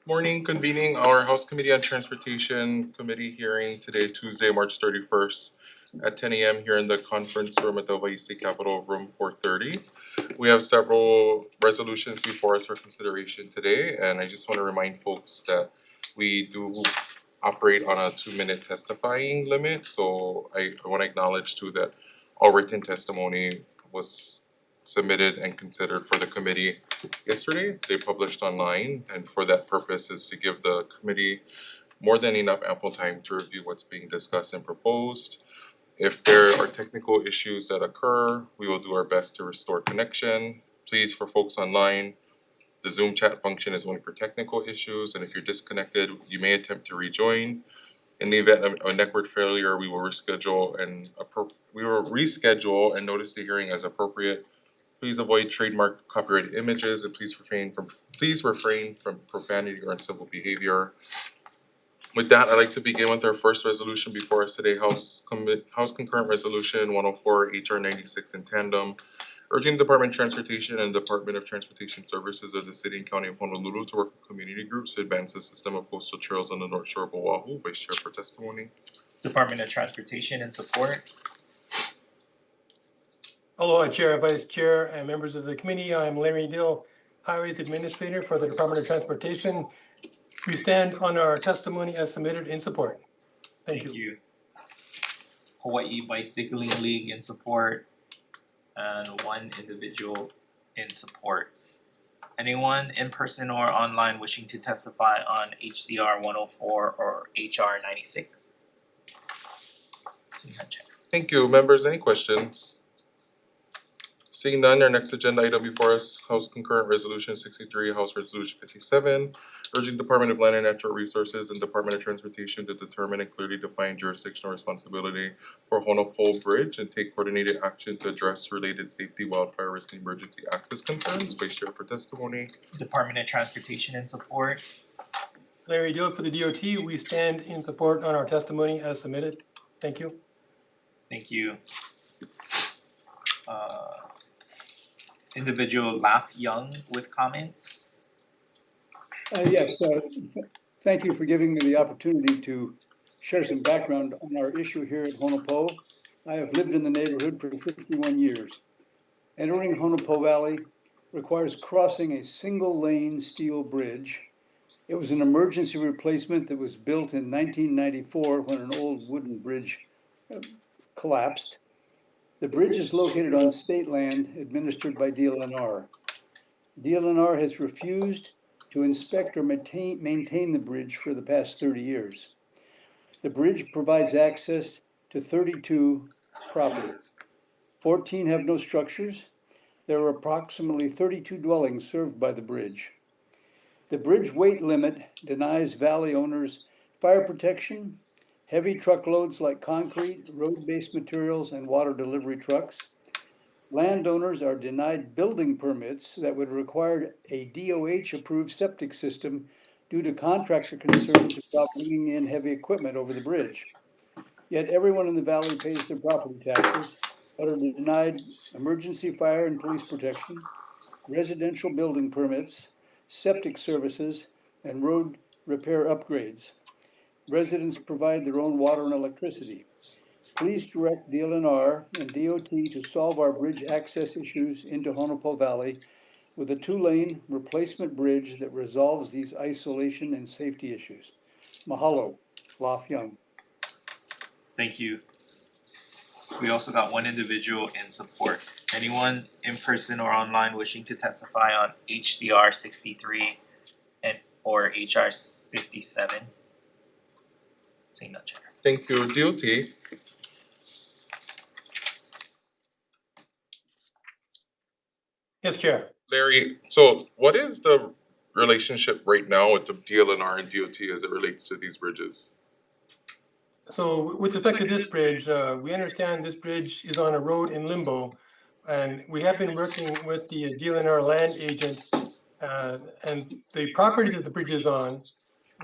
Morning, convening our House Committee on Transportation Committee hearing today, Tuesday, March 31st at 10 a.m. here in the conference room at the Hawaii State Capitol, room 430. We have several resolutions before us for consideration today, and I just want to remind folks that we do operate on a 2-minute testifying limit. So I want to acknowledge too that all written testimony was submitted and considered for the committee yesterday. They published online, and for that purpose is to give the committee more than enough ample time to review what's being discussed and proposed. If there are technical issues that occur, we will do our best to restore connection. Please, for folks online, the Zoom chat function is only for technical issues, and if you're disconnected, you may attempt to rejoin. In the event of a network failure, we will reschedule and notice the hearing as appropriate. Please avoid trademark copyrighted images, and please refrain from profanity or uncivil behavior. With that, I'd like to begin with our first resolution before us today, House Concurrent Resolution 104 HR 96 in tandem, urging the Department of Transportation and Department of Transportation Services of the City and County of Honolulu to work with community groups to advance the system of coastal trails on the North Shore of Oahu. Vice Chair for testimony. Department of Transportation in support. Aloha, Chair, Vice Chair, and members of the committee. I'm Larry Dill, Highways Administrator for the Department of Transportation. We stand on our testimony as submitted in support. Thank you. Hawaii Bicycling League in support, and one individual in support. Anyone in person or online wishing to testify on HCR 104 or HR 96? Thank you. Members, any questions? Seeing none, our next agenda item before us, House Concurrent Resolution 63, House Resolution 57, urging Department of Land and Natural Resources and Department of Transportation to determine and clearly define jurisdictional responsibility for Honopole Bridge and take coordinated action to address related safety, wildfire risk, and emergency access concerns. Vice Chair for testimony. Department of Transportation in support. Larry Dill for the DOT. We stand in support on our testimony as submitted. Thank you. Thank you. Individual Laugh Young with comments. Yes, thank you for giving me the opportunity to share some background on our issue here at Honopo. I have lived in the neighborhood for 51 years. Entering Honopo Valley requires crossing a single-lane steel bridge. It was an emergency replacement that was built in 1994 when an old wooden bridge collapsed. The bridge is located on state land administered by DLNR. DLNR has refused to inspect or maintain the bridge for the past 30 years. The bridge provides access to 32 properties. 14 have no structures. There are approximately 32 dwellings served by the bridge. The bridge weight limit denies valley owners fire protection, heavy truckloads like concrete, road-based materials, and water delivery trucks. Landowners are denied building permits that would require a DOH-approved septic system due to contractor concerns about bringing in heavy equipment over the bridge. Yet everyone in the valley pays their property taxes, but are denied emergency fire and police protection, residential building permits, septic services, and road repair upgrades. Residents provide their own water and electricity. Please direct DLNR and DOT to solve our bridge access issues into Honopo Valley with a 2-lane replacement bridge that resolves these isolation and safety issues. Mahalo, Laugh Young. Thank you. We also got one individual in support. Anyone in person or online wishing to testify on HCR 63 and or HR 57? Seeing none, Chair. Thank you. DOT. Yes, Chair. Larry, so what is the relationship right now with the DLNR and DOT as it relates to these bridges? So with respect to this bridge, we understand this bridge is on a road in limbo, and we have been working with the DLNR land agent, and the property that the bridge is on,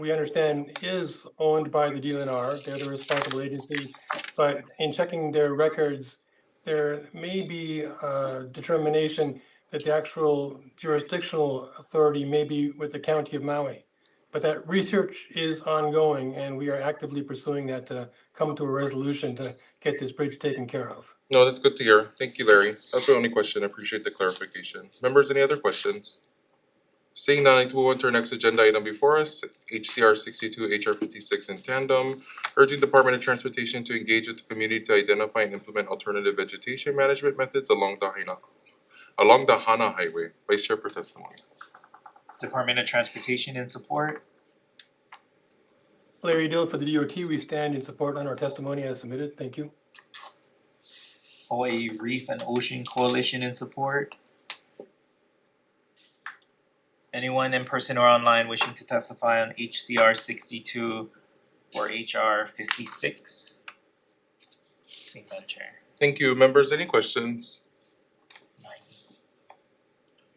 we understand is owned by the DLNR. They're the responsible agency, but in checking their records, there may be a determination that the actual jurisdictional authority may be with the County of Maui. But that research is ongoing and we are actively pursuing that to come to a resolution to get this bridge taken care of. No, that's good to hear. Thank you, Larry. That's my only question. I appreciate the clarification. Members, any other questions? Seeing none, I'd move on to our next agenda item before us, HCR 62, HR 56 in tandem, urging Department of Transportation to engage with the community to identify and implement alternative vegetation management methods along the Hana Highway. Vice Chair for testimony. Department of Transportation in support. Larry Dill for the DOT, we stand in support on our testimony as submitted. Thank you. Hawaii Reef and Ocean Coalition in support. Anyone in person or online wishing to testify on HCR 62 or HR 56? Seeing none, Chair. Thank you. Members, any questions?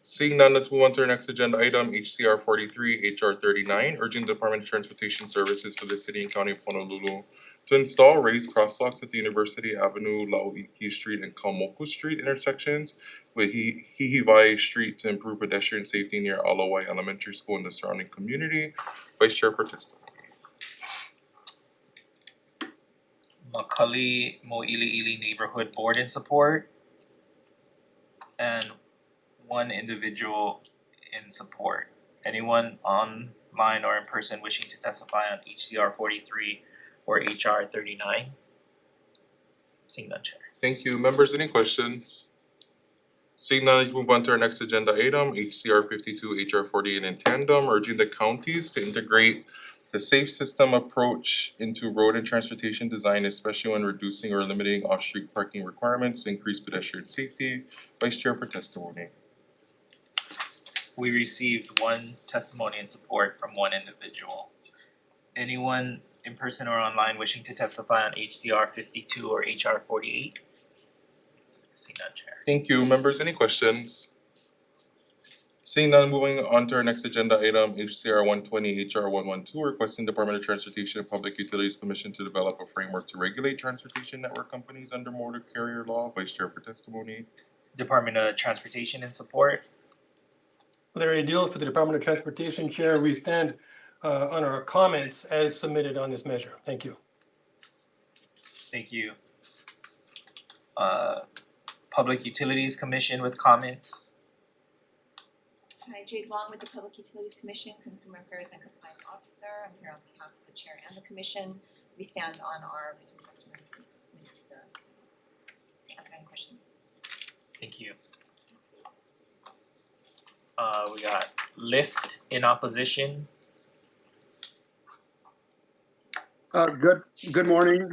Seeing none, let's move on to our next agenda item, HCR 43, HR 39, urging the Department of Transportation Services for the City and County of Honolulu to install raised crosswalks at the University Avenue, Lauiki Street, and Kaumoku Street intersections with Hihivai Street to improve pedestrian safety near Alawai Elementary School and the surrounding community. Vice Chair for testimony. Makali Mo'ili'ili Neighborhood Board in support. And one individual in support. Anyone online or in person wishing to testify on HCR 43 or HR 39? Seeing none, Chair. Thank you. Members, any questions? Seeing none, let's move on to our next agenda item, HCR 52, HR 48 in tandem, urging the counties to integrate the safe system approach into road and transportation design, especially when reducing or eliminating off-street parking requirements to increase pedestrian safety. Vice Chair for testimony. We received one testimony in support from one individual. Anyone in person or online wishing to testify on HCR 52 or HR 48? Seeing none, Chair. Thank you. Members, any questions? Seeing none, moving on to our next agenda item, HCR 120, HR 112, requesting Department of Transportation and Public Utilities Commission to develop a framework to regulate transportation network companies under motor carrier law. Vice Chair for testimony. Department of Transportation in support. Larry Dill for the Department of Transportation. Chair, we stand on our comments as submitted on this measure. Thank you. Thank you. Public Utilities Commission with comment. Hi, Jade Wong with the Public Utilities Commission, Consumer Affairs and Compliance Officer. I'm here on behalf of the Chair and the Commission. We stand on our written testimony submitted to answer any questions. Thank you. We got Lyft in opposition. Good morning,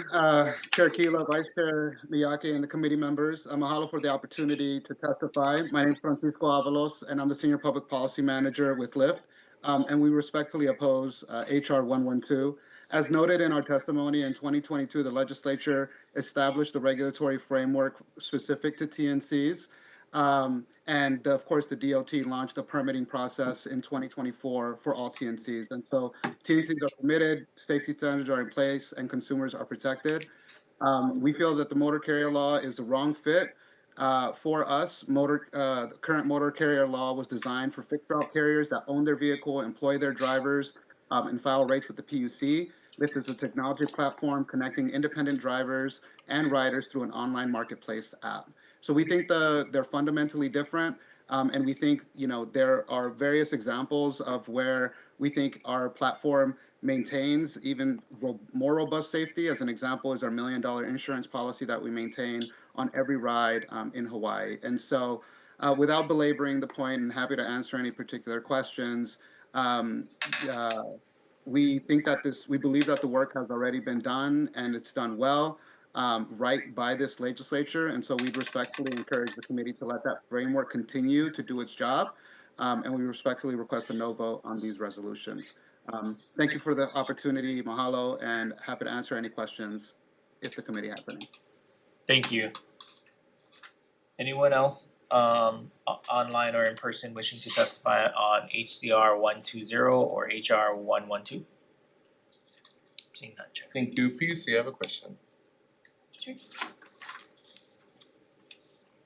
Chair Kila, Vice Chair Miyake, and the committee members. Mahalo for the opportunity to testify. My name is Francisco Avalos, and I'm the Senior Public Policy Manager with Lyft. And we respectfully oppose HR 112. As noted in our testimony, in 2022, the legislature established the regulatory framework specific to TNCs. And of course, the DOT launched the permitting process in 2024 for all TNCs. And so TNCs are permitted, safety standards are in place, and consumers are protected. We feel that the motor carrier law is the wrong fit for us. The current motor carrier law was designed for fixed route carriers that own their vehicle, employ their drivers, and file rates with the PUC. Lyft is a technology platform connecting independent drivers and riders through an online marketplace app. So we think they're fundamentally different, and we think there are various examples of where we think our platform maintains even more robust safety. As an example is our $1 million insurance policy that we maintain on every ride in Hawaii. And so without belaboring the point, and happy to answer any particular questions, we think that we believe that the work has already been done and it's done well. Right by this legislature, and so we respectfully encourage the committee to let that framework continue to do its job, and we respectfully request a no vote on these resolutions. Thank you for the opportunity, mahalo, and happy to answer any questions if the committee has any. Thank you. Anyone else online or in person wishing to testify on HCR 120 or HR 112? Seeing none, Chair. Thank you. PUC, I have a question. Sure.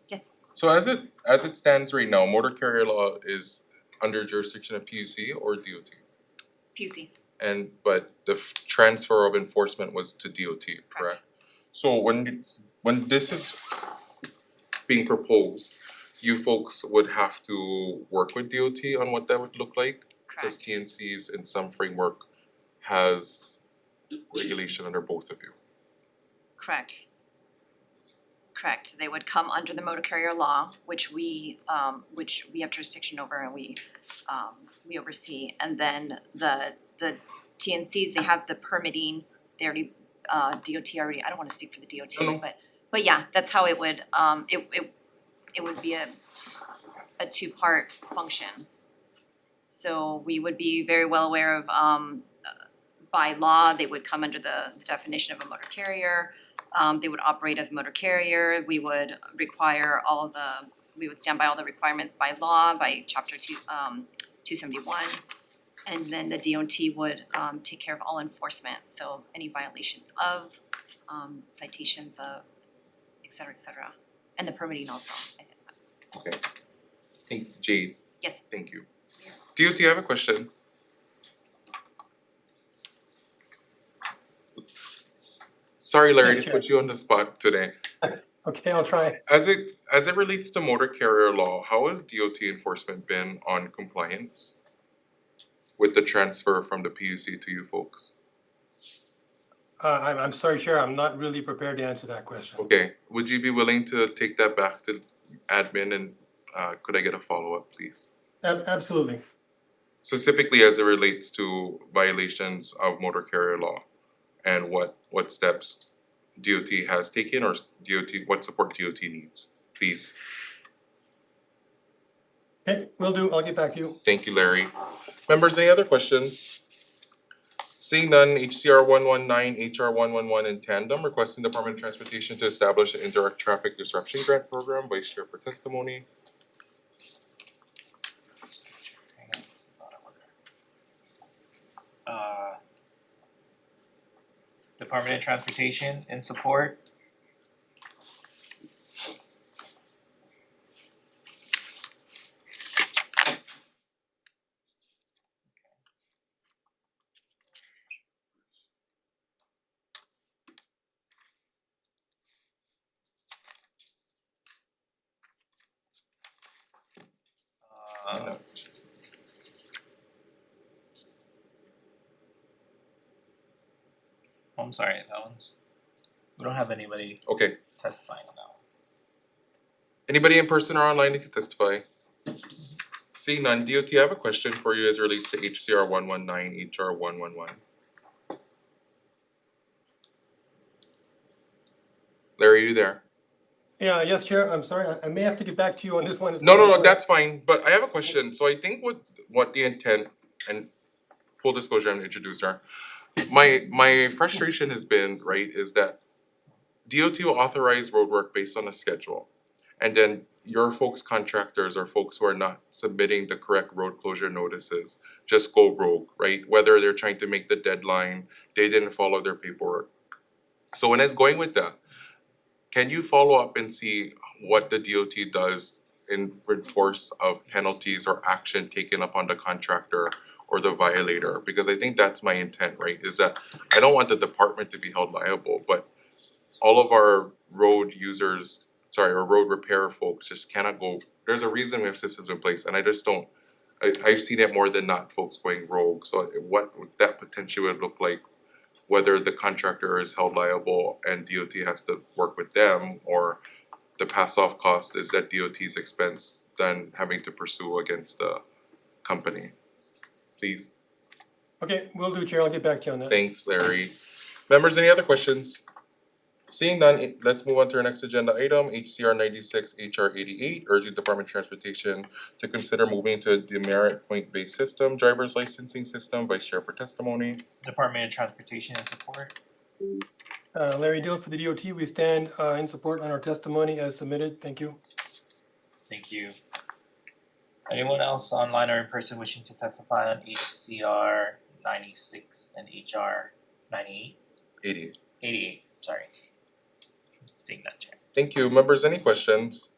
Yes. So as it stands right now, motor carrier law is under jurisdiction of PUC or DOT? PUC. but the transfer of enforcement was to DOT, correct? So when this is being proposed, you folks would have to work with DOT on what that would look like? Because Correct. TNC's in some framework has regulation under both of you. Correct. Correct. They would come under the motor carrier law, which we have jurisdiction over and we oversee. And then the TNCs, they have the permitting, they already, DOT already, I don't wanna speak for the DOT, No, no. but yeah, that's how it would, it would be a two-part function. So we would be very well aware of, by law, they would come under the definition of a motor carrier. They would operate as a motor carrier. We would require we would stand by all the requirements by law, by chapter 271. And then the DOT would take care of all enforcement, so any violations of, citations of, et cetera, and the permitting also. Okay. Jade, Yes, thank you. DOT, I have a question. Sorry, Larry, Yes, to Chair. put you on the spot today. Okay, I'll try. As it relates to motor carrier law, how has DOT enforcement been on compliance with the transfer from the PUC to you folks? I'm sorry, Chair, I'm not really prepared to answer that question. Okay, would you be willing to take that back to admin and could I get a follow-up, please? Absolutely. Specifically as it relates to violations of motor carrier law and what steps DOT has taken or what support DOT needs, please. Okay, will do. I'll get back to you. Thank you, Larry. Members, any other questions? Seeing none, HCR 119, HR 111 in tandem, requesting Department of Transportation to establish an indirect traffic disruption grant program. Vice Chair for testimony. Hang on, this is out of order. Department of Transportation in support. Oh, I'm sorry, we don't have anybody Okay, testifying on that one. anybody in person or online need to testify? Seeing none, DOT, I have a question for you as it relates to HCR 119, HR 111. Larry, are you there? Yeah, yes, Chair, I'm sorry. I may have to get back to you on this one. No, that's fine, but I have a question. So I think what the intent, and full disclosure, I'm the introducer. My frustration has been, right, is that DOT will authorize road work based on a schedule. And then your folks contractors or folks who are not submitting the correct road closure notices just go rogue, right? Whether they're trying to make the deadline, they didn't follow their paperwork. So when it's going with that, can you follow up and see what the DOT does in enforce of penalties or action taken upon the contractor or the violator? Because I think that's my intent, right? Is that I don't want the department to be held liable, but all of our road users, or road repair folks just cannot go, there's a reason we have systems in place and I just don't, I've seen it more than not, folks going rogue. So what that potentially would look like, whether the contractor is held liable and DOT has to work with them, or the pass off cost is at DOT's expense than having to pursue against the company. Please. Okay, will do, Chair. I'll get back to you on that. Thanks, Larry. Members, any other questions? Seeing none, let's move on to our next agenda item, HCR 96, HR 88, urging Department of Transportation to consider moving to a demerit point-based system, driver's licensing system. Vice Chair for testimony. Department of Transportation in support. Larry Dill for the DOT. We stand in support on our testimony as submitted. Thank you. Thank you. Anyone else online or in person wishing to testify on HCR 96 and HR 98? 88. 88, sorry. Seeing that, Chair. Thank you. Members, any questions?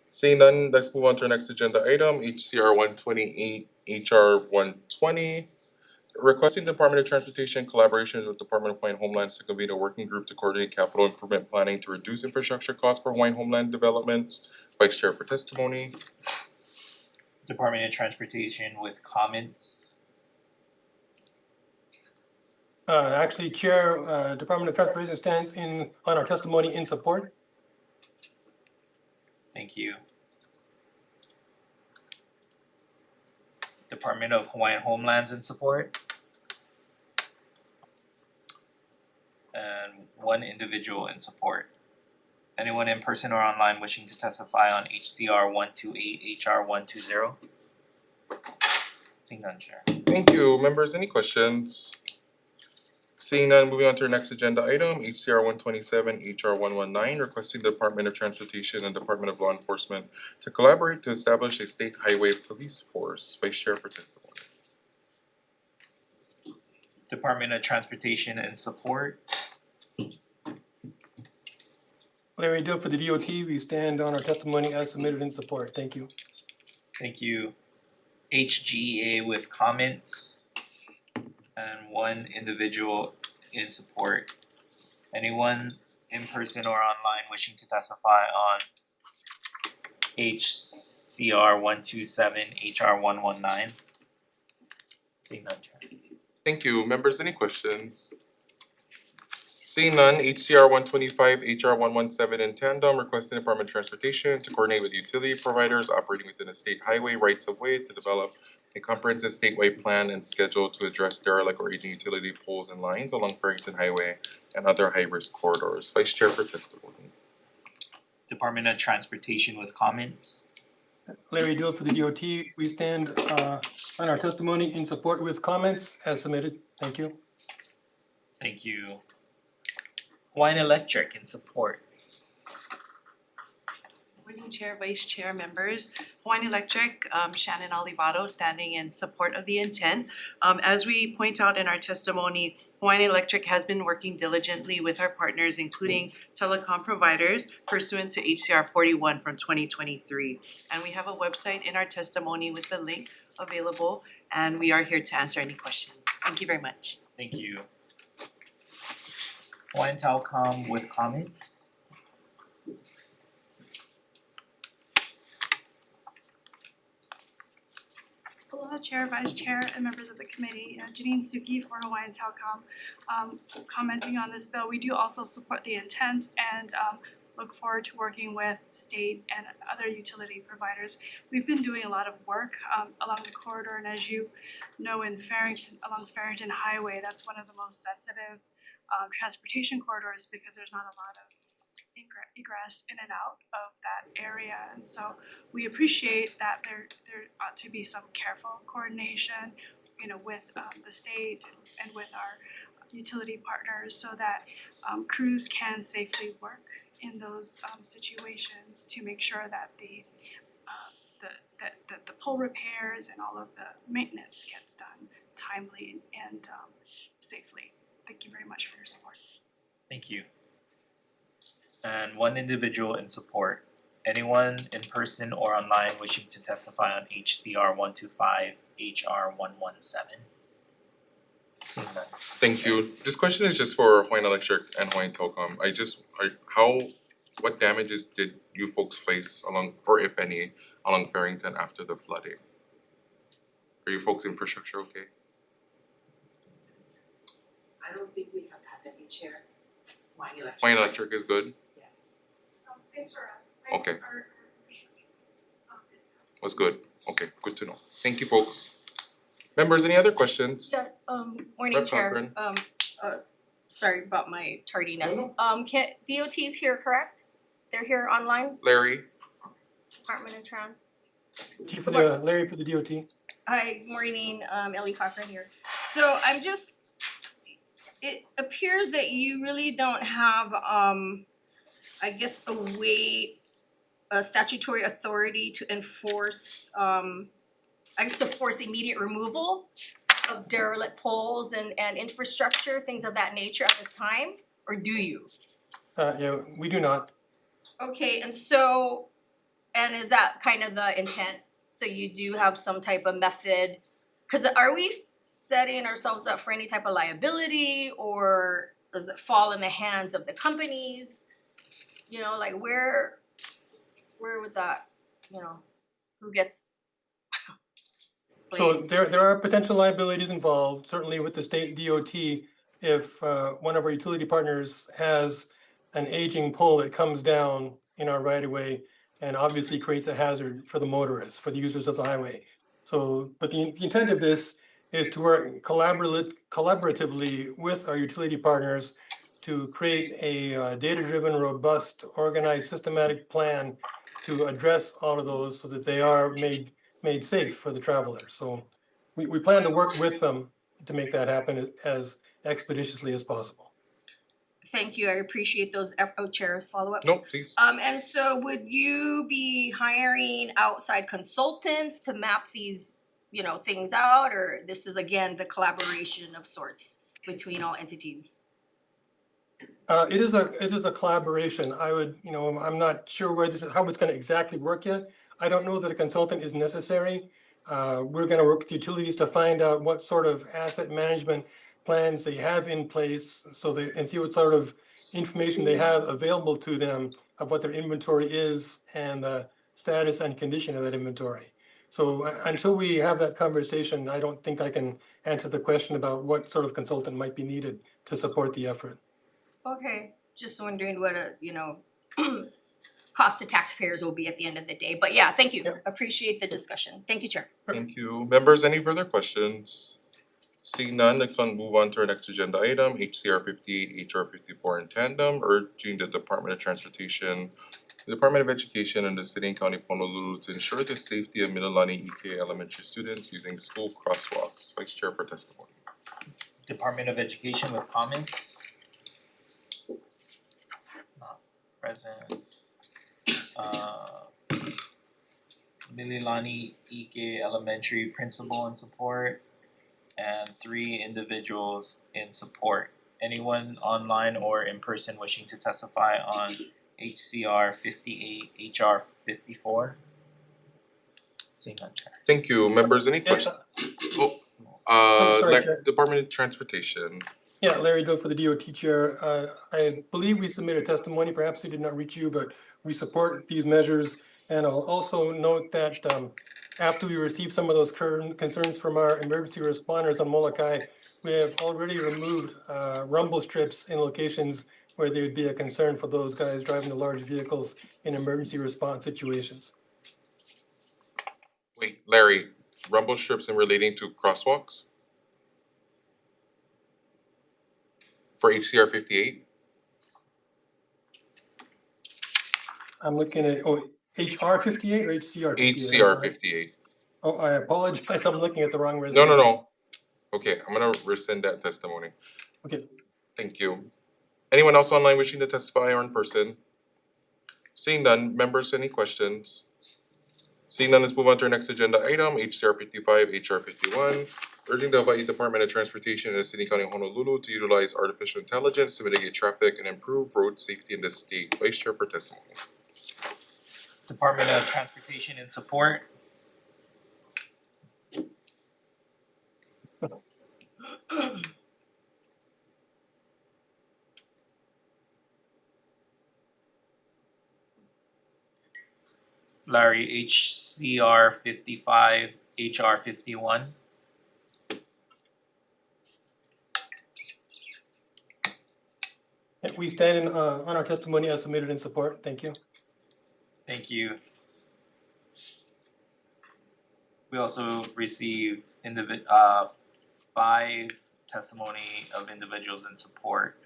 Seeing none, let's move on to our next agenda item, HCR 128, HR 120, Requesting Department of Transportation collaboration with Department of Hawaiian Homelands to convene a working group to coordinate capital improvement planning to reduce infrastructure costs for Hawaiian Homeland Development. Vice Chair for testimony. Department of Transportation with comments. Actually, Chair, Department of Transportation stands on our testimony in support. Thank you. Department of Hawaiian Homelands in support. And one individual in support. Anyone in person or online wishing to testify on HCR 128, HR 120? Seeing none, Chair. Thank you. Members, any questions? Seeing none, moving on to our next agenda item, HCR 127, HR 119, requesting the Department of Transportation and Department of Law Enforcement to collaborate to establish a state highway police force. Vice Chair for testimony. Department of Transportation in support. Larry Dill for the DOT, we stand on our testimony as submitted in support. Thank you. Thank you. HGA with comments. And one individual in support. Anyone in person or online wishing to testify on HCR 127, HR 119? Seeing none, Chair. Thank you. Members, any questions? Seeing none, HCR 125, HR 117 in tandem, requesting Department of Transportation to coordinate with utility providers operating within a state highway rights of way to develop a comprehensive statewide plan and schedule to address derelict or aging utility poles and lines along Farrington Highway and other high-risk corridors. Vice Chair for testimony. Department of Transportation with comments. Larry Dill for the DOT, we stand on our testimony in support with comments as submitted. Thank you. Thank you. Hawaiian Electric in support. Morning, Chair, Vice Chair, members. Hawaiian Electric, Shannon Olivato, standing in support of the intent. As we point out in our testimony, Hawaiian Electric has been working diligently with our partners, including telecom providers, pursuant to HCR 41 from 2023. And we have a website in our testimony with the link available, and we are here to answer any questions. Thank you very much. Thank you. Hawaiian Telecom with comments. Aloha Chair, Vice Chair, and members of the committee. Janine Suki for Hawaiian Telecom. Commenting on this bill, we do also support the intent and look forward to working with state and other utility providers. We've been doing a lot of work along the corridor, and as you know, in Farrington, along Farrington Highway, that's one of the most sensitive transportation corridors because there's not a lot of egress in and out of that area, and so we appreciate that there ought to be some careful coordination, with the state and with our utility partners, so that crews can safely work in those situations to make sure that the pole repairs and all of the maintenance gets done timely and safely. Thank you very much for your support. Thank you. And one individual in support. Anyone in person or online wishing to testify on HCR 125, HR 117? Seeing none. Thank you. This question is just for Hawaiian Electric and Hawaiian Telecom. What damages did you folks face along, or if any, along Farrington after the flooding? Are you folks' infrastructure okay? I don't think we have had any, Chair. Hawaiian Electric. Hawaiian Electric is good? Yes. Same for us. Okay. Our infrastructure is intact. Was good. Okay, good to know. Thank you, folks. Members, any other questions? Yeah, morning Rep. Chair, Cochran. sorry about my tardiness. No, DOT's here, correct? They're here online, Larry? Department of Trans. Chief for the, Larry for the DOT. Hi, morning, Ellie Cochran here. So I'm just, it appears that you really don't have, I guess, a statutory authority to enforce, to force immediate removal of derelict poles and infrastructure, things of that nature at this time, or do you? Yeah, we do not. Okay, and is that kind of the intent? So you do have some type of method? Cause are we setting ourselves up for any type of liability, or does it fall in the hands of the companies? You know, like where would that, you know, who gets So blamed? there are potential liabilities involved, certainly with the state DOT. If one of our utility partners has an aging pole that comes down in our right of way and obviously creates a hazard for the motorists, for the users of the highway. So, but the intent of this is to work collaboratively with our utility partners to create a data-driven, robust, organized, systematic plan to address all of those so that they are made safe for the traveler. So we plan to work with them to make that happen as expeditiously as possible. Thank you, I appreciate those Chair, follow-up? No, please. And so would you be hiring outside consultants to map these, you know, things out, or this is again the collaboration of sorts between all entities? It is a collaboration. I would, you know, I'm not sure where this is, how it's gonna exactly work yet. I don't know that a consultant is necessary. We're gonna work with utilities to find out what sort of asset management plans they have in place, so they, and see what sort of information they have available to them of what their inventory is and the status and condition of that inventory. So until we have that conversation, I don't think I can answer the question about what sort of consultant might be needed to support the effort. Okay, just wondering what a, you know, cost to taxpayers will be at the end of the day, but yeah, thank you, Yep. appreciate the discussion, thank you, Chair. Thank you. Members, any further questions? Seeing none, next one, move on to our next agenda item, HCR 58, HR 54 in tandem, urging the Department of Transportation, the Department of Education, and the City and County of Honolulu to ensure the safety of Mililani EK elementary students using school crosswalks. Vice Chair for testimony. Department of Education with comments? Not present. Mililani Ike Elementary Principal in support, and 3 individuals in support. Anyone online or in person wishing to testify on HCR 58, HR 54? Seeing none, Chair. Thank you. Members, any Yes, questions? sorry, Chair. Department of Transportation. Yeah, Larry Doe for the DOT Chair. I believe we submitted testimony, perhaps it did not reach you, but we support these measures. And I'll also note that after we received some of those concerns from our emergency responders on Molokai, we have already removed rumble strips in locations where there would be a concern for those guys driving the large vehicles in emergency response situations. Wait, Larry, rumble strips in relating to crosswalks? For HCR 58? I'm looking at, HR 58 or HCR 58? HCR 58. Oh, I apologize, I'm looking at the wrong resolution. No. Okay, I'm gonna rescind that testimony. Okay. Thank you. Anyone else online wishing to testify or in person? Seeing none, members, any questions? Seeing none, let's move on to our next agenda item, HCR 55, HR 51, urging the Hawaii Department of Transportation and the City County of Honolulu to utilize artificial intelligence to mitigate traffic and improve road safety in the state. Vice Chair for testimony. Department of Transportation in support. Larry, HCR 55, HR 51. We stand on our testimony as submitted in support. Thank you. Thank you. We also received 5 testimony of individuals in support.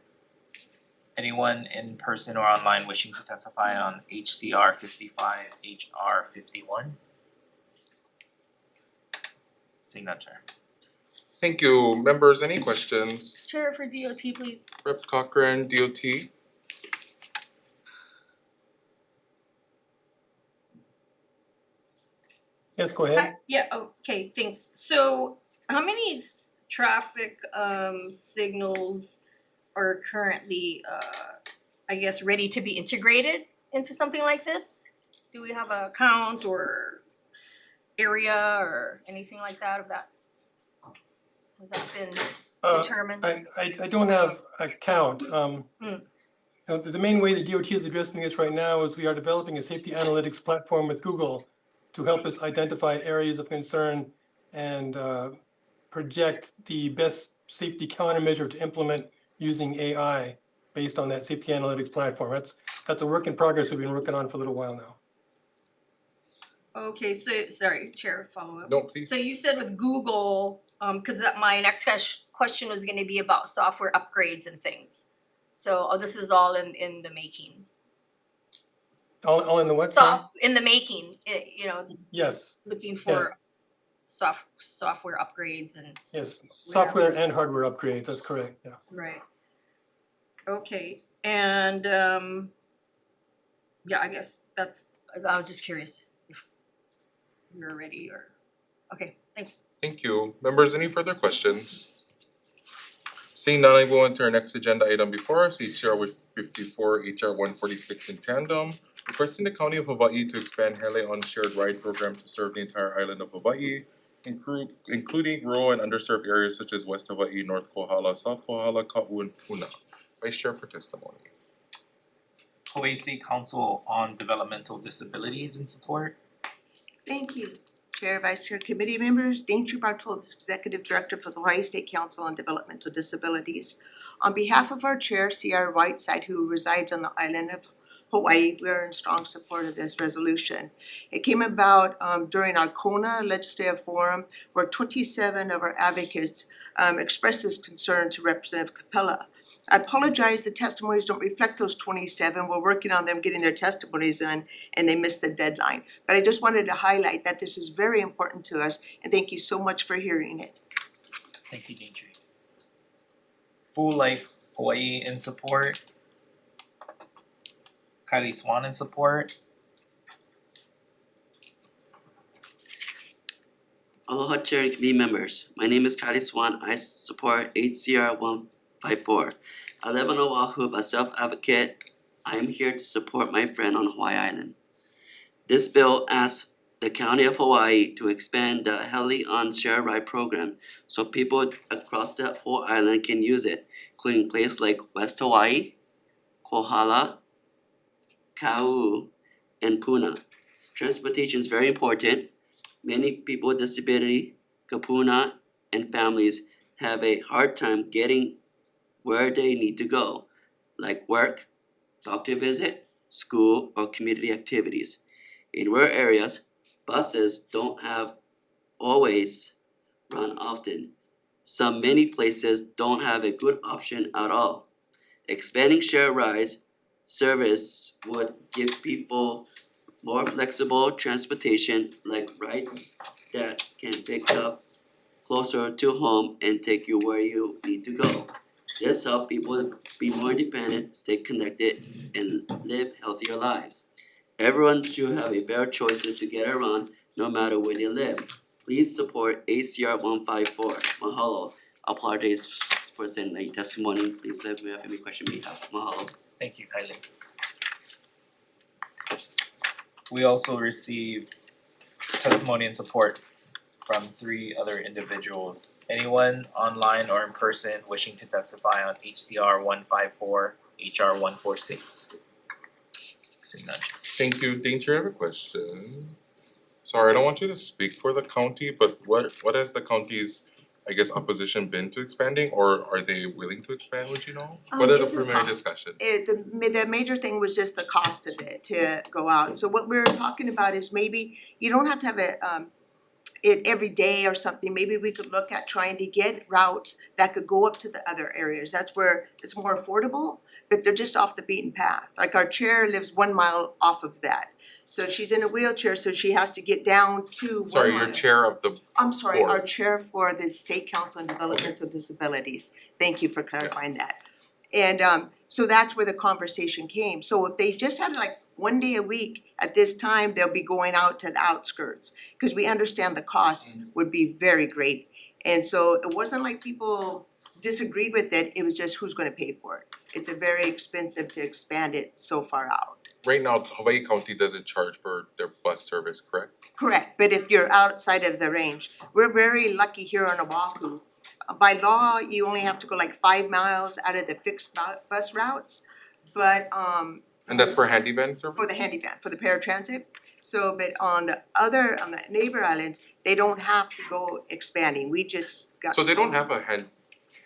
Anyone in person or online wishing to testify on HCR 55, HR 51? Seeing none, Chair. Thank you. Members, any questions? Chair for DOT, please. Rep. Cochran, DOT. Yes, go ahead. Yeah, okay, thanks. So how many traffic signals are currently I guess ready to be integrated into something like this? Do we have a count or area or anything like that of that? Has that been Uh, determined? I don't have a count. Hmm. You know, the main way the DOT is addressing this right now is we are developing a safety analytics platform with Google to help us identify areas of concern and project the best safety countermeasure to implement using AI based on that safety analytics platform. That's a work in progress we've been working on for a little while now. Okay, so, sorry, Chair, follow up. No, please. So you said with Google, cause that my next question was gonna be about software upgrades and things. So, this is all in the making. All in the what? sorry? In the making, you know, Yes, looking for software upgrades and, yes. Software and hardware upgrades, that's correct, yeah. right. Okay, and, yeah, I guess I was just curious if you're ready or, okay, thanks. Thank you. Members, any further questions? Seeing none, I go on to our next agenda item before us, HR 54, HR 146 in tandem. Requesting the County of Hawaii to expand Hele on Shared Ride program to serve the entire island of Hawaii, including rural and underserved areas such as West Hawaii, North Kohala, South Kohala, Ka'u, and Puna. Vice Chair for testimony. Hawaii State Council on Developmental Disabilities in support. Thank you. Chair, Vice Chair, committee members, Daintry Bartels, Executive Director for the Hawaii State Council on Developmental Disabilities. On behalf of our chair, C.R. Whiteside, who resides on the island of Hawaii, we are in strong support of this resolution. It came about during our Kona Legislative Forum, where 27 of our advocates expressed this concern to Representative Capella. I apologize, the testimonies don't reflect those 27. We're working on them getting their testimonies in, and they missed the deadline. But I just wanted to highlight that this is very important to us, and thank you so much for hearing it. Thank you, Daintry. Full Life Hawaii in support. Kylie Swan in support. Aloha Chair and committee members. My name is Kylie Swan. I support HCR 154. I live on Oahu, a self-advocate. I am here to support my friend on Hawaii Island. This bill asks the County of Hawaii to expand the Hele on Share Ride program so people across the whole island can use it, including places like West Hawaii, Kohala, Ka'u, and Puna. Transportation is very important. Many people with disability, kapuna, and families have a hard time getting where they need to go, like work, doctor visit, school, or community activities. In rural areas, buses don't have always run often. Many places don't have a good option at all. Expanding share rides service would give people more flexible transportation like ride that can pick up closer to home and take you where you need to go. This helps people be more independent, stay connected, and live healthier lives. Everyone should have a fair choices to get around no matter where they live. Please support ACR 154. Mahalo. Apologize for sending late testimony. Please let me know if any question you have. Mahalo. Thank you, Kylie. We also received testimony and support from 3 other individuals. Anyone online or in person wishing to testify on HCR 154, HR 146? Seeing none. Thank you. Danger, I have a question. Sorry, I don't want you to speak for the county, but what has the county's, I guess, opposition been to expanding, or are they willing to expand, would you know? What are the It's the preliminary cost. discussions? The major thing was just the cost of it to go out. So what we're talking about is maybe you don't have to have it every day or something. Maybe we could look at trying to get routes that could go up to the other areas. That's where it's more affordable, but they're just off the beaten path. Like our chair lives 1 mile off of that. So she's in a wheelchair, so she has to get down to 1 Sorry, mile. you're chair of the, I'm sorry, board. our chair for the State Council on Developmental Disabilities. Thank you for clarifying that. And so that's where the conversation came. So if they just had like 1 day a week at this time, they'll be going out to the outskirts. Because we understand the cost would be very great. And so it wasn't like people disagreed with it, it was just who's gonna pay for it. It's a very expensive to expand it so far out. right now, Hawaii County doesn't charge for their bus service, correct? Correct, but if you're outside of the range, we're very lucky here on Oahu. by law, you only have to go like 5 miles out of the fixed bus routes, but And that's for handy van service? for the handy van, for the paratransit. So, but on the neighbor islands, they don't have to go expanding. We just got. So they don't have a hand,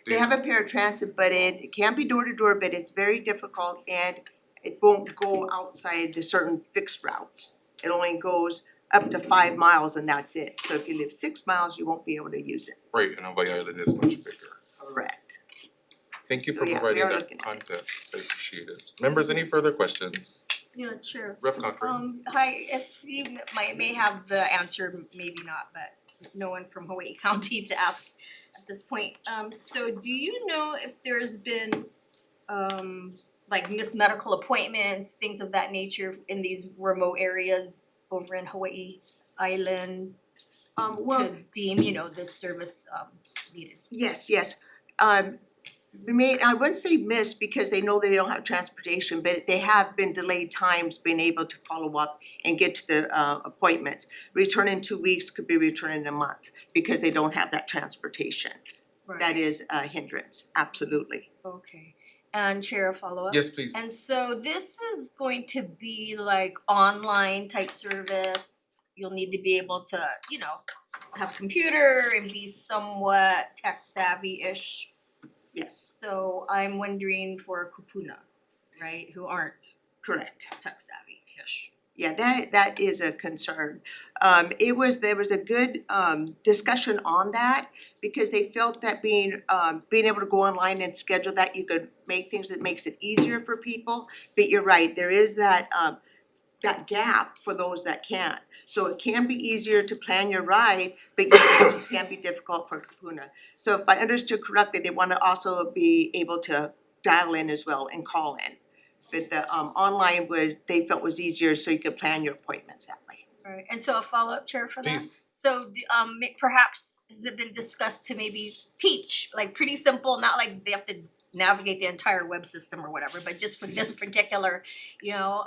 They have a paratransit, but it can be door to door, but it's very difficult and it won't go outside the certain fixed routes. It only goes up to 5 miles and that's it. So if you live 6 miles, you won't be able to use it. right, and Hawaii Island is much bigger. Correct. Thank you So for yeah, we providing are that looking at it. context, I appreciate it. Members, any further questions? Yeah, sure. Rep. Cochran? Hi, if you may have the answer, maybe not, but no one from Hawaii County to ask at this point. So do you know if there's been like missed medical appointments, things of that nature in these remote areas over in Hawaii Island Well, to deem, you know, this service needed? yes. I wouldn't say missed because they know they don't have transportation, but they have been delayed times being able to follow up and get to the appointments. Return in 2 weeks could be return in a month because they don't have that transportation. Right. That is a hindrance, absolutely. Okay. And Chair, a follow-up? Yes, please. And so this is going to be like online type service. You'll need to be able to, you know, have a computer and be somewhat tech savvy-ish. Yes, So I'm wondering for kupuna, right, who aren't correct. tech savvy-ish. Yeah, that is a concern. There was a good discussion on that because they felt that being able to go online and schedule that, you could make things that makes it easier for people. But you're right, there is that gap for those that can't. So it can be easier to plan your ride, but it can be difficult for kupuna. So if I understood correctly, they want to also be able to dial in as well and call in. But the online they felt was easier so you could plan your appointments that way. Right, and so a follow-up, Chair, for that? Please. So perhaps has it been discussed to maybe teach, like pretty simple, not like they have to navigate the entire web system or whatever, but just for this particular, you know,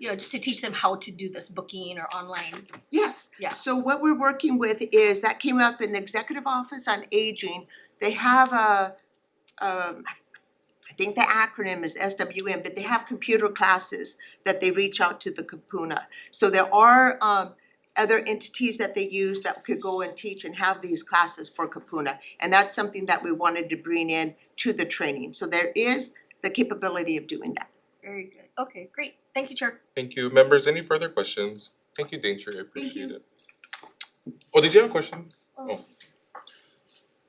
just to teach them how to do this booking or online. Yes. Yeah. So what we're working with is, that came up in the Executive Office on Aging. They have I think the acronym is SWM, but they have computer classes that they reach out to the kupuna. So there are other entities that they use that could go and teach and have these classes for kupuna. And that's something that we wanted to bring in to the training. So there is the capability of doing that. Very good. Okay, great. Thank you, Chair. Thank you. Members, any further questions? Thank you, Danger, I appreciate you. it. Oh, did you have a question? Oh.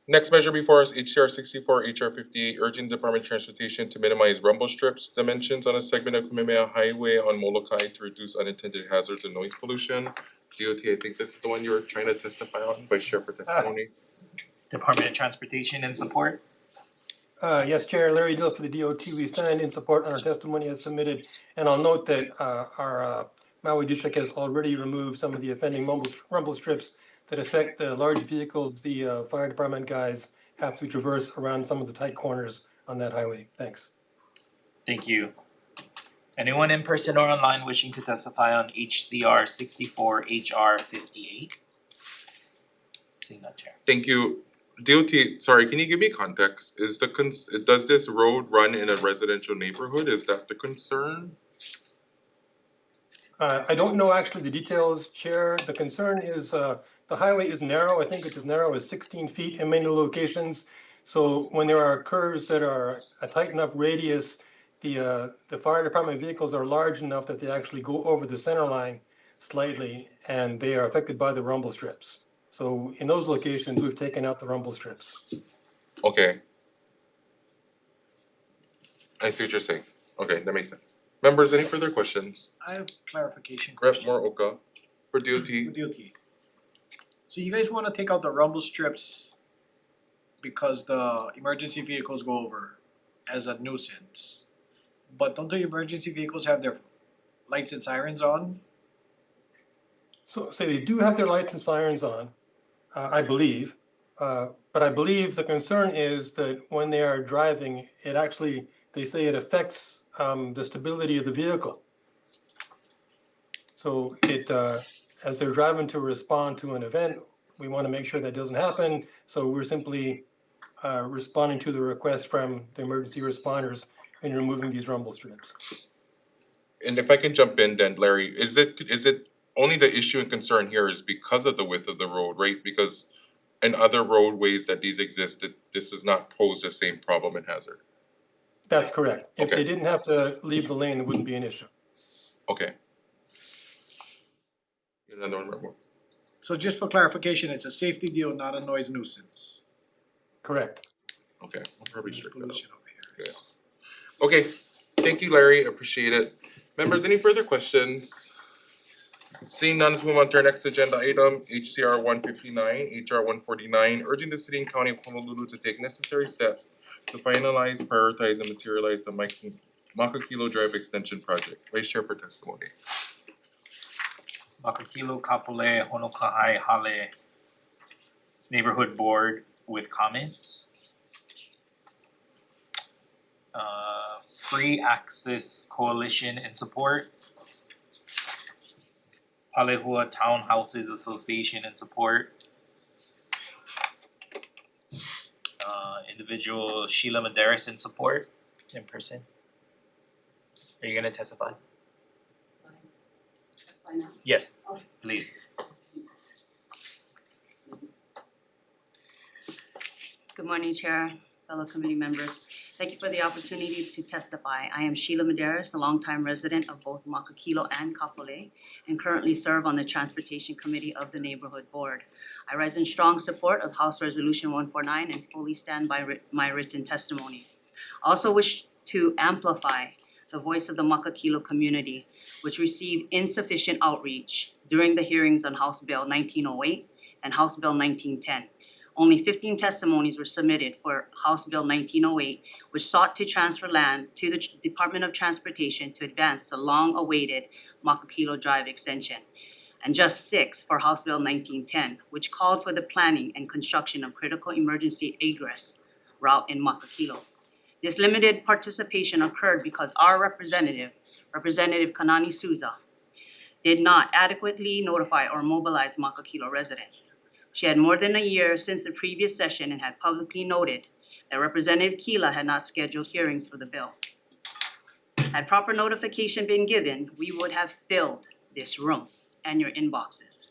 Next measure before us, HCR 64, HR 58, urging Department of Transportation to minimize rumble strips dimensions on a segment of Kamehameha Highway on Molokai to reduce unintended hazards and noise pollution. DOT, I think this is the one you were trying to testify on, Vice Chair for testimony. Department of Transportation in support. Yes, Chair, Larry Dill for the DOT. We stand in support on our testimony as submitted. And I'll note that our Maui District has already removed some of the offending rumble strips that affect the large vehicles the fire department guys have to traverse around some of the tight corners on that highway. Thanks. Thank you. Anyone in person or online wishing to testify on HCR 64 HR 58? Seeing none, Chair. Thank you. DOT, sorry, can you give me context? Is does this road run in a residential neighborhood? Is that the concern? I don't know actually the details, Chair. The concern is the highway is narrow. I think it's as narrow as 16 feet in many locations. So when there are curves that are a tight enough radius, the fire department vehicles are large enough that they actually go over the center line slightly, and they are affected by the rumble strips. So in those locations, we've taken out the rumble strips. Okay. I see what you're saying. Okay, that makes sense. Members, any further questions? I have clarification Rep. question. Moroka for DOT. DOT. So you guys wanna take out the rumble strips because the emergency vehicles go over as a nuisance. But don't the emergency vehicles have their lights and sirens on? So they do have their lights and sirens on, I believe. But I believe the concern is that when they are driving, it actually, they say it affects the stability of the vehicle. So it, as they're driving to respond to an event, we want to make sure that doesn't happen. So we're simply responding to the request from the emergency responders and removing these rumble strips. And if I can jump in then, Larry, is it only the issue and concern here is because of the width of the road, right? Because in other roadways that these exist, that this does not pose the same problem and hazard. That's correct. If Okay. they didn't have to leave the lane, it wouldn't be an issue. Okay. Another one, Ramon. So just for clarification, it's a safety deal, not a noise nuisance. Correct. Okay, I'll probably restrict that. Pollution over here. Yeah. Okay, thank you, Larry, appreciate it. Members, any further questions? Seeing none, let's move on to our next agenda item, HCR 159, HR 149, urging the city and county of Honolulu to take necessary steps to finalize, prioritize, and materialize the Makakilo Drive Extension Project. Vice Chair for testimony. Makakilo Kapolei Honokahai Hale Neighborhood Board with comments. Free Access Coalition in support. Palehua Townhouses Association in support. Individual Sheila Medeiros in support, in person. Are you gonna testify? Yes, please. Good morning, Chair, fellow committee members. Thank you for the opportunity to testify. I am Sheila Medeiros, a longtime resident of both Makakilo and Kapolei, and currently serve on the Transportation Committee of the Neighborhood Board. I rise in strong support of House Resolution 149 and fully stand by my written testimony. I also wish to amplify the voice of the Makakilo community, which received insufficient outreach during the hearings on House Bill 1908 and House Bill 1910. Only 15 testimonies were submitted for House Bill 1908, which sought to transfer land to the Department of Transportation to advance the long-awaited Makakilo Drive extension, and just 6 for House Bill 1910, which called for the planning and construction of critical emergency egress route in Makakilo. This limited participation occurred because our Representative Kanani Souza, did not adequately notify or mobilize Makakilo residents. She had more than a year since the previous session and had publicly noted that Representative Keela had not scheduled hearings for the bill. Had proper notification been given, we would have filled this room and your inboxes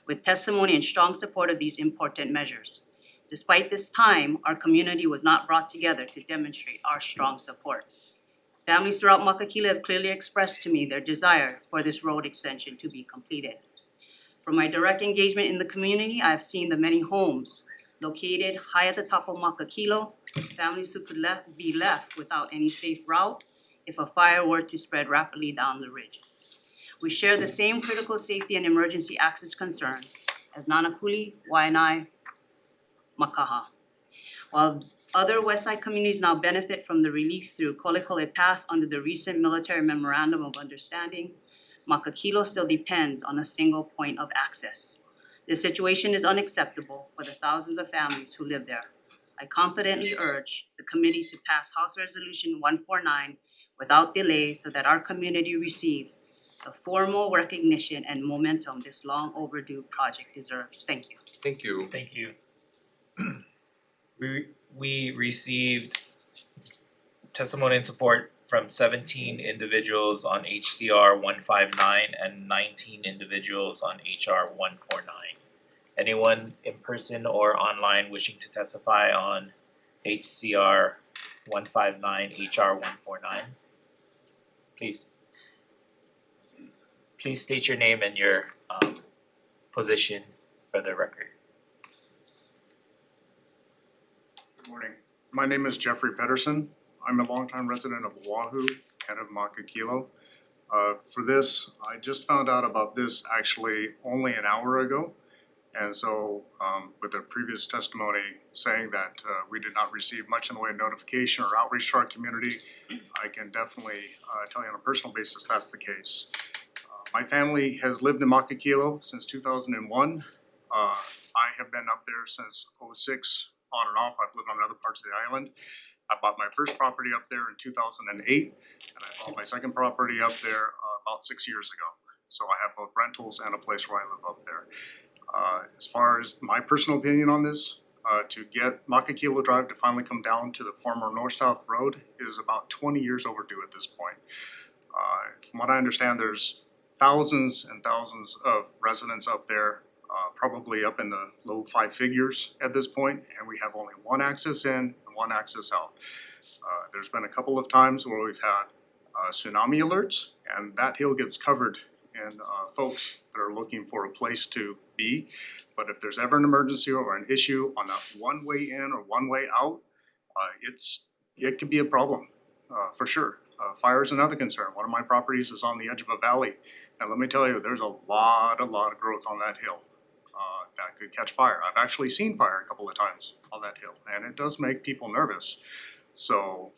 with testimony and strong support of these important measures. Despite this time, our community was not brought together to demonstrate our strong support. Families throughout Makakilo have clearly expressed to me their desire for this road extension to be completed. From my direct engagement in the community, I have seen the many homes located high at the top of Makakilo, families who could be left without any safe route if a fire were to spread rapidly down the ridges. We share the same critical safety and emergency access concerns as Nanakuli, Waianae, Makaha. While other Westside communities now benefit from the relief through Kolekole Pass under the recent military memorandum of understanding, Makakilo still depends on a single point of access. This situation is unacceptable for the thousands of families who live there. I confidently urge the committee to pass House Resolution 149 without delay so that our community receives the formal recognition and momentum this long overdue project deserves. Thank you. Thank you. Thank you. We received testimony and support from 17 individuals on HCR 159 and 19 individuals on HR 149. Anyone in person or online wishing to testify on HCR 159, HR 149? Please. Please state your name and your position for the record. Good morning. My name is Jeffrey Pedersen. I'm a longtime resident of Oahu and of Makakilo. For this, I just found out about this actually only an hour ago. And so with the previous testimony saying that we did not receive much in the way of notification or outreach to our community, I can definitely tell you on a personal basis that's the case. My family has lived in Makakilo since 2001. I have been up there since 06, on and off. I've lived on other parts of the island. I bought my first property up there in 2008, and I bought my second property up there about 6 years ago. So I have both rentals and a place where I live up there. As far as my personal opinion on this, To get Makakilo Drive to finally come down to the former north-south road is about 20 years overdue at this point. From what I understand, there's thousands and thousands of residents up there, probably up in the low 5 figures at this point, and we have only one access in and one access out. There's been a couple of times where we've had tsunami alerts, and that hill gets covered in folks that are looking for a place to be. But if there's ever an emergency or an issue on that one way in or one way out, it could be a problem, for sure. Fire is another concern. One of my properties is on the edge of a valley, and let me tell you, there's a lot of growth on that hill that could catch fire. I've actually seen fire a couple of times on that hill, and it does make people nervous. So,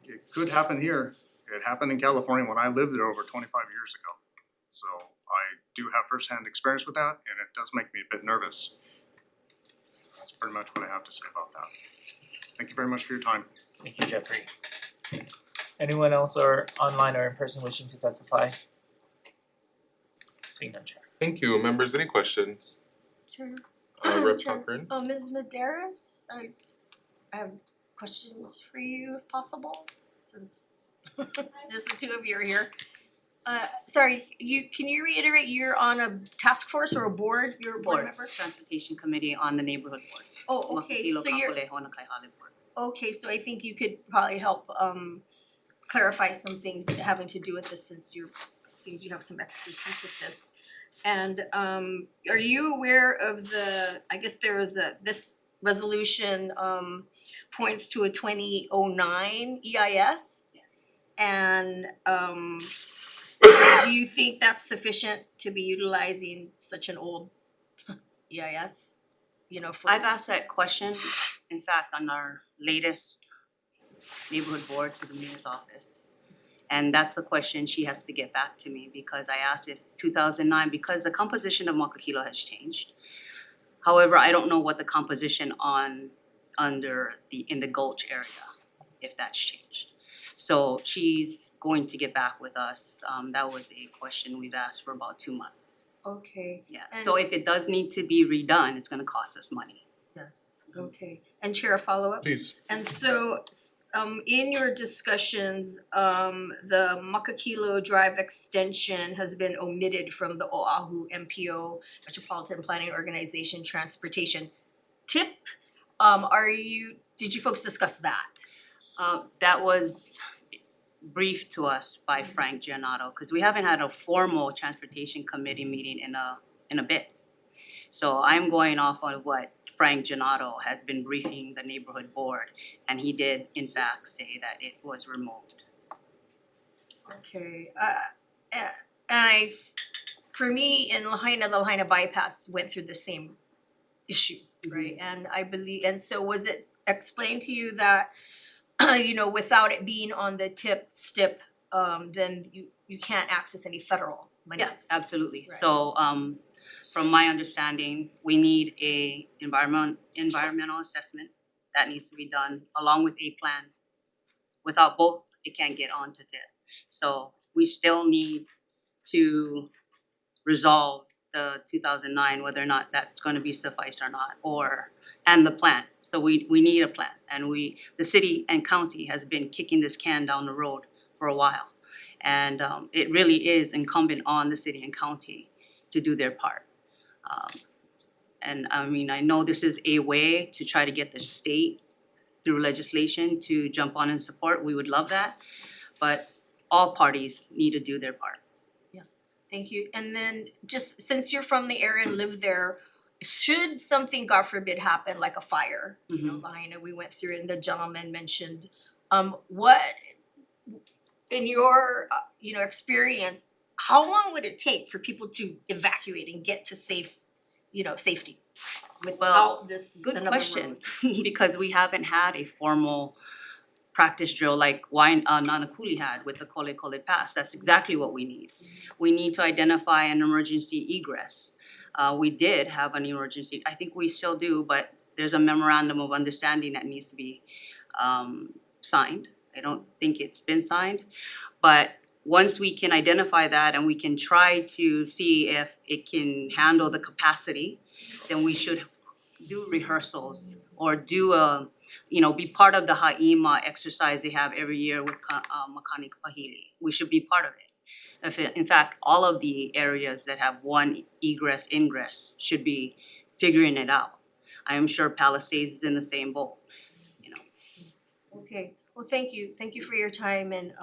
it could happen here. It happened in California when I lived there over 25 years ago. So I do have firsthand experience with that, and it does make me a bit nervous. That's pretty much what I have to say about that. Thank you very much for your time. Thank you, Jeffrey. Anyone else or online or in person wishing to testify? Seeing none, Chair. Thank you. Members, any questions? Chair. Rep. Chair. Cochran? Ms. Maderas, I have questions for you if possible, since just the two of you are here. Sorry, can you reiterate, you're on a task force or a board? You're a board member? Transportation Committee on the Neighborhood Board. Oh, okay, so you're, okay, so I think you could probably help clarify some things having to do with this, since seems you have some expertise with this. And are you aware of I guess there was this resolution points to a 2009 EIS? Yes. And do you think that's sufficient to be utilizing such an old EIS? For I've asked that question, in fact, on our latest neighborhood board to the mayor's office. And that's the question she has to get back to me, because I asked if 2009, because the composition of Makakilo has changed. However, I don't know what the composition in the Gulch area, if that's changed. So she's going to get back with us. That was a question we've asked for about 2 months. Okay. Yeah, And so if it does need to be redone, it's gonna cost us money. yes, okay. And Chair, a follow-up? Please. And so, in your discussions, the Makakilo Drive extension has been omitted from the Oahu MPO, Metropolitan Planning Organization Transportation TIP. Did you folks discuss that? That was briefed to us by Frank Giannato, because we haven't had a formal transportation committee meeting in a bit. So I'm going off on what Frank Giannato has been briefing the neighborhood board, and he did in fact say that it was removed. Okay, for me, in Lahaina, the Lahaina bypass went through the same issue, right? And I believe, and so was it explained to you that without it being on the STIP, then you can't access any federal money? Yes, absolutely. Right. So from my understanding, we need a environmental assessment that needs to be done along with a plan. Without both, it can't get onto TIP. So we still need to resolve the 2009, whether or not that's going to be suffice or not, and the plan. So we need a plan, and the city and county has been kicking this can down the road for a while. And it really is incumbent on the city and county to do their part. And I mean, I know this is a way to try to get the state through legislation to jump on and support. We would love that, but all parties need to do their part. Thank you. And then just since you're from the area and live there, should something, God forbid, happen, like a fire, Lahaina, we went through it, and the gentleman mentioned, what, in your, experience, how long would it take for people to evacuate and get to safety without this Good another question, road? because we haven't had a formal practice drill like Nanakuli had with the Kole Kole Pass. That's exactly what we need. We need to identify an emergency egress. We did have an emergency, I think we still do, but there's a memorandum of understanding that needs to be signed. I don't think it's been signed, but once we can identify that and we can try to see if it can handle the capacity, then we should do rehearsals or do be part of the HAIMA exercise they have every year with Makani Pahili. We should be part of it. In fact, all of the areas that have one egress ingress should be figuring it out. I am sure Palisades is in the same boat. Okay, well, thank you for your time and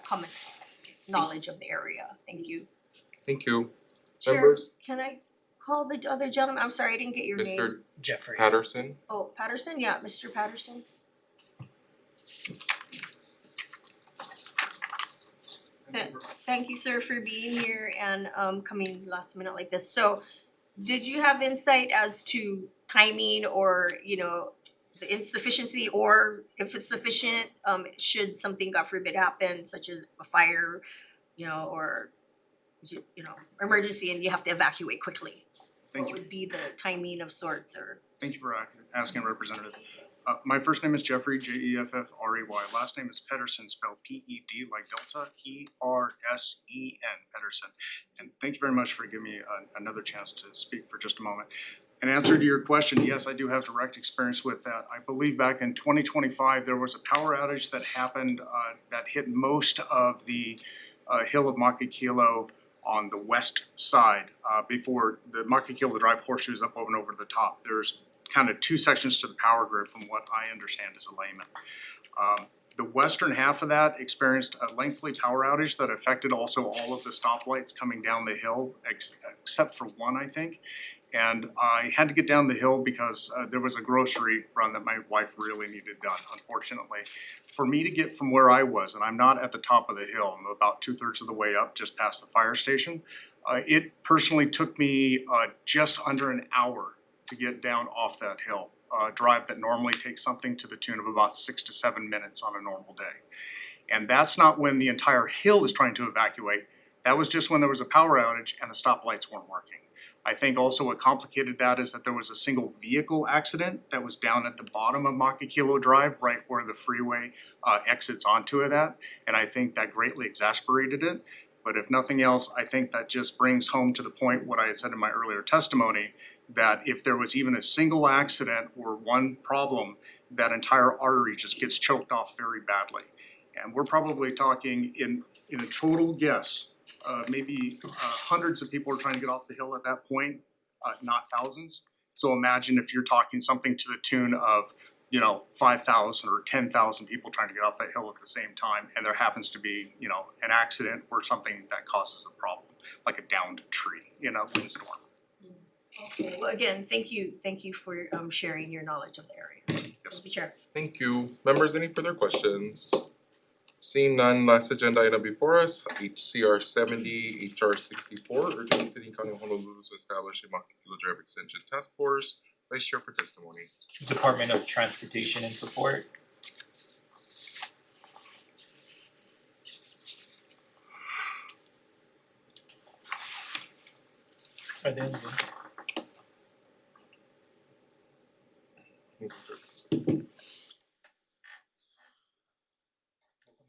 comments, knowledge of the area, thank you. Thank you. Chair, Members, can I call the other gentleman? I'm sorry, I didn't get your name. Mr. Jeffrey. Patterson. Oh, Patterson, yeah, Mr. Patterson. Thank you, sir, for being here and coming last minute like this. So, did you have insight as to timing or, the insufficiency, or if it's sufficient, should something, God forbid, happen, such as a fire, or emergency and you have to evacuate quickly? Thank What you. would be the timing of sorts, or? Thank you for asking, Representative. My first name is Jeffrey, Jeffrey. Last name is Pedersen, spelled P-E-D like Delta, E-R-S-E-N, Pedersen. And thank you very much for giving me another chance to speak for just a moment. In answer to your question, yes, I do have direct experience with that. I believe back in 2025, there was a power outage that happened that hit most of the hill of Makakilo on the west side before the Makakilo Drive horseshoes up over the top. There's kind of two sections to the power grid from what I understand as a layman. The western half of that experienced a lengthy power outage that affected also all of the stoplights coming down the hill, except for one, I think. And I had to get down the hill because there was a grocery run that my wife really needed done, unfortunately. For me to get from where I was, and I'm not at the top of the hill, I'm about 2/3 of the way up, just past the fire station. It personally took me just under an hour to get down off that hill. A drive that normally takes something to the tune of about 6 to 7 minutes on a normal day. And that's not when the entire hill is trying to evacuate. That was just when there was a power outage and the stoplights weren't working. I think also what complicated that is that there was a single vehicle accident that was down at the bottom of Makakilo Drive, right where the freeway exits onto that. And I think that greatly exasperated it. But if nothing else, I think that just brings home to the point what I had said in my earlier testimony, that if there was even a single accident or one problem, that entire artery just gets choked off very badly. And we're probably talking in a total guess, maybe hundreds of people are trying to get off the hill at that point, not thousands. So imagine if you're talking something to the tune of 5,000 or 10,000 people trying to get off that hill at the same time, and there happens to be, an accident or something that causes a problem, like a downed tree in a windstorm. Okay, well, again, thank you for sharing your knowledge of the area. Thank you, Chair. Thank you. Members, any further questions? Seeing none, last agenda item before us, HCR 70, HR 64, urging City and County of Honolulu to establish a Makakilo Drive Extension Task Force. Vice Chair for testimony. Department of Transportation and Support. Are they in the room?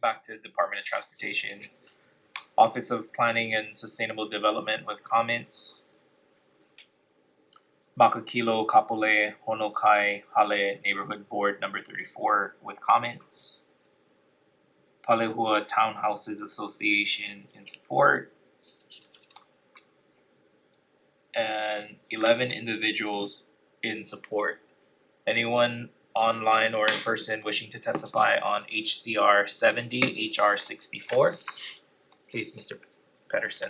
Back to Department of Transportation. Office of Planning and Sustainable Development with comments. Makakilo Kapolei Honokai Hale Neighborhood Board number 34 with comments. Palehua Townhouses Association in support. And 11 individuals in support. Anyone online or in person wishing to testify on HCR 70, HR 64? Please, Mr. Pedersen.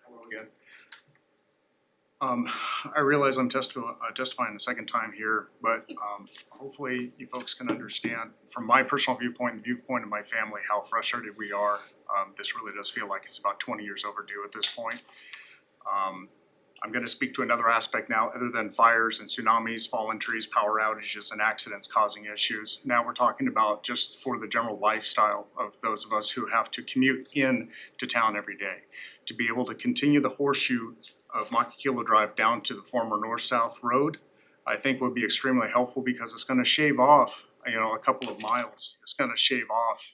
Hello again. I realize I'm testifying the second time here, but hopefully you folks can understand from my personal viewpoint and viewpoint of my family how frustrated we are. This really does feel like it's about 20 years overdue at this point. I'm going to speak to another aspect now other than fires and tsunamis, fallen trees, power outages, and accidents causing issues. Now we're talking about just for the general lifestyle of those of us who have to commute in to town every day. To be able to continue the horseshoe of Makakilo Drive down to the former north-south road, I think would be extremely helpful because it's going to shave off, a couple of miles. It's going to shave off,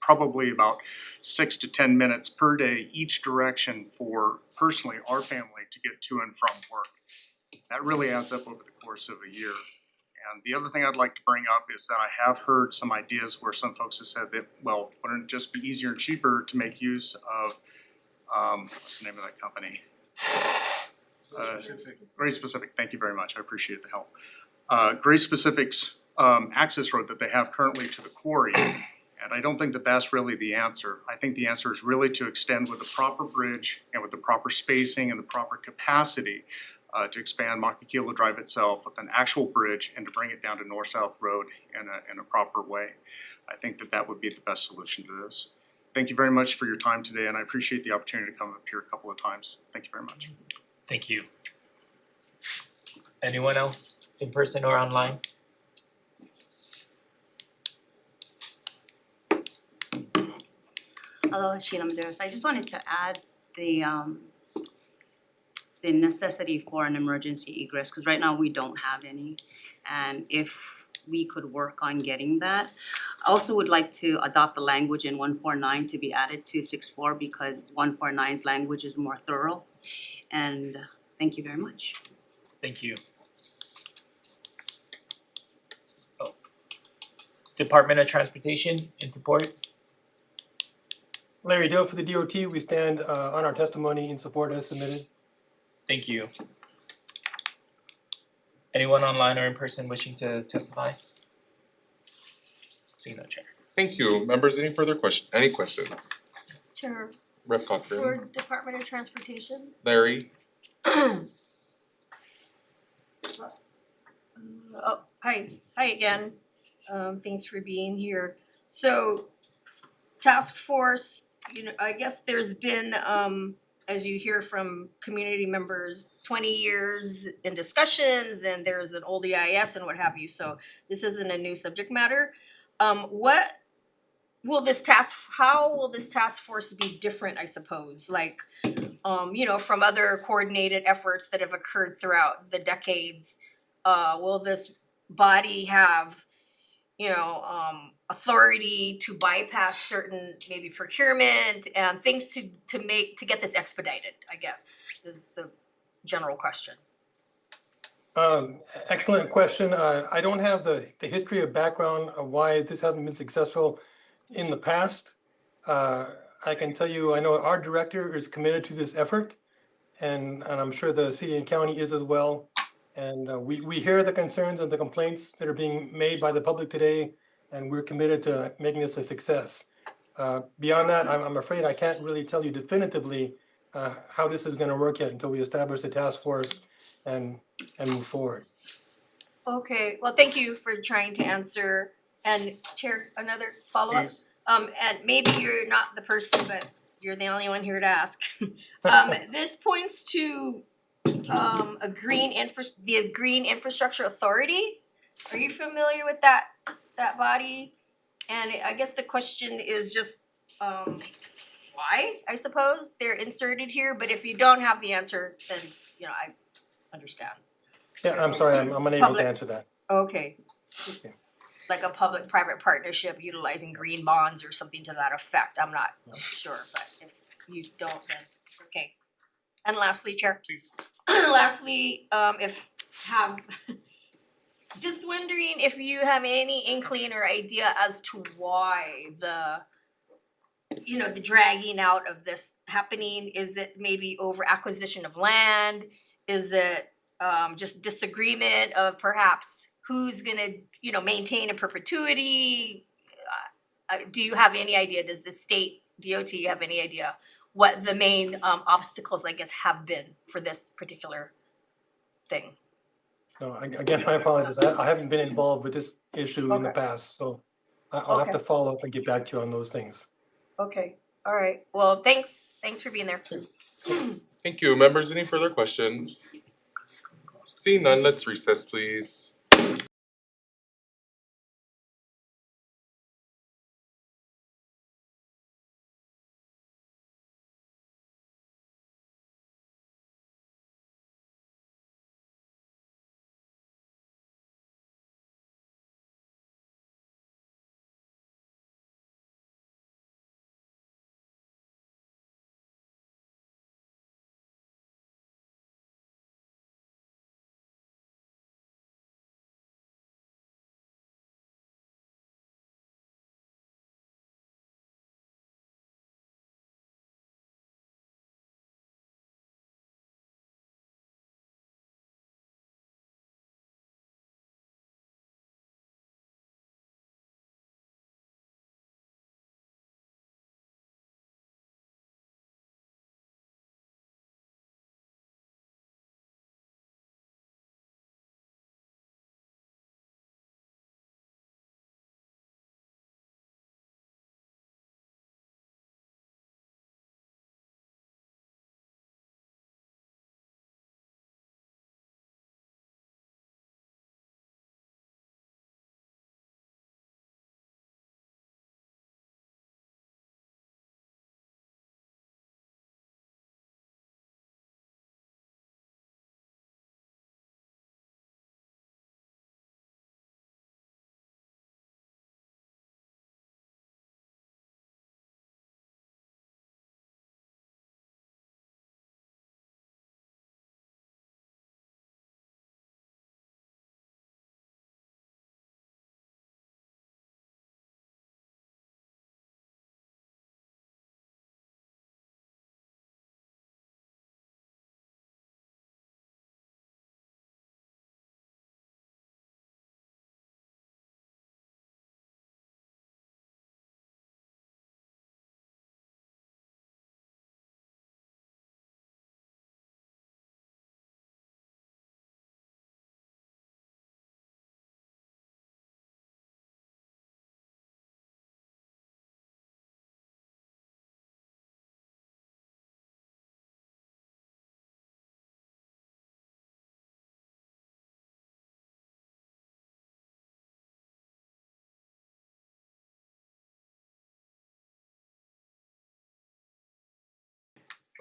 probably about 6 to 10 minutes per day each direction for personally our family to get to and from work. That really adds up over the course of a year. And the other thing I'd like to bring up is that I have heard some ideas where some folks have said that, well, wouldn't it just be easier and cheaper to make use of, what's the name of that company? Grace Pacific, thank you very much, I appreciate the help. Grace Pacific's access road that they have currently to the quarry, and I don't think that that's really the answer. I think the answer is really to extend with the proper bridge and with the proper spacing and the proper capacity to expand Makakilo Drive itself with an actual bridge and to bring it down to North-South Road in a proper way. I think that that would be the best solution to this. Thank you very much for your time today, and I appreciate the opportunity to come up here a couple of times. Thank you very much. Thank you. Anyone else in person or online? Hello, Sheila Medeiros. I just wanted to add the necessity for an emergency egress, because right now we don't have any. And if we could work on getting that. I also would like to adopt the language in 149 to be added to 64 because 149's language is more thorough. And thank you very much. Thank you. Oh. Department of Transportation in support. Larry Dale for the DOT, we stand on our testimony in support as submitted. Thank you. Anyone online or in person wishing to testify? Seeing no chair. Thank you. Members, any further any questions? Chair, Rep. Cochran. for Department of Transportation. Larry? Oh, hi again. Thanks for being here. So, task force, I guess there's been, as you hear from community members, 20 years in discussions, and there's an old EIS and what have you. So this isn't a new subject matter. How will this task force be different, I suppose? Like, from other coordinated efforts that have occurred throughout the decades, will this body have, authority to bypass certain maybe procurement and things to get this expedited, I guess, is the general question. Excellent question. I don't have the history or background of why this hasn't been successful in the past. I can tell you, I know our director is committed to this effort, and I'm sure the city and county is as well. And we hear the concerns and the complaints that are being made by the public today, and we're committed to making this a success. Beyond that, I'm afraid I can't really tell you definitively how this is going to work yet until we establish the task force and move forward. Okay, well, thank you for trying to answer. And Chair, another follow-up? Please. And maybe you're not the person, but you're the only one here to ask. This points to the Green Infrastructure Authority. Are you familiar with that body? And I guess the question is just why, I suppose, they're inserted here. But if you don't have the answer, then I understand. Yeah, I'm sorry, I'm unable to answer that. Okay. Like a public-private partnership utilizing green bonds or something to that effect. I'm not sure, but if you don't, then okay. And lastly, Chair. Please. Lastly, just wondering if you have any inkling or idea as to why the dragging out of this happening. Is it maybe over acquisition of land? Is it just disagreement of perhaps who's gonna maintain in perpetuity? Do you have any idea? Does the state DOT have any idea what the main obstacles, I guess, have been for this particular thing? No, again, I apologize. I haven't been involved with this issue in the past, so I'll have to follow up and get back to you on those things. Okay, all right. Well, thanks for being there. Thank you. Members, any further questions? Seeing none, let's recess, please.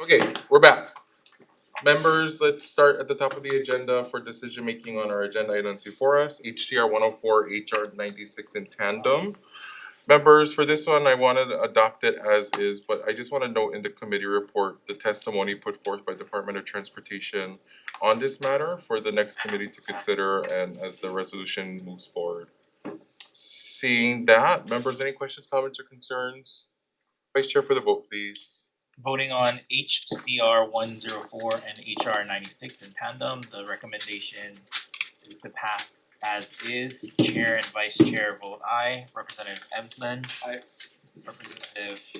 Okay, we're back. Members, let's start at the top of the agenda for decision making on our agenda items before us, HCR 104, HR 96 in tandem. Members, for this one, I wanted to adopt it as is, but I just want to note in the committee report, the testimony put forth by Department of Transportation on this matter for the next committee to consider and as the resolution moves forward. Seeing that, members, any questions, comments, or concerns? Vice Chair for the vote, please. Voting on HCR 104 and HR 96 in tandem, the recommendation is to pass as is. Chair and Vice Chair vote aye. Representative Emsland. Aye. Representative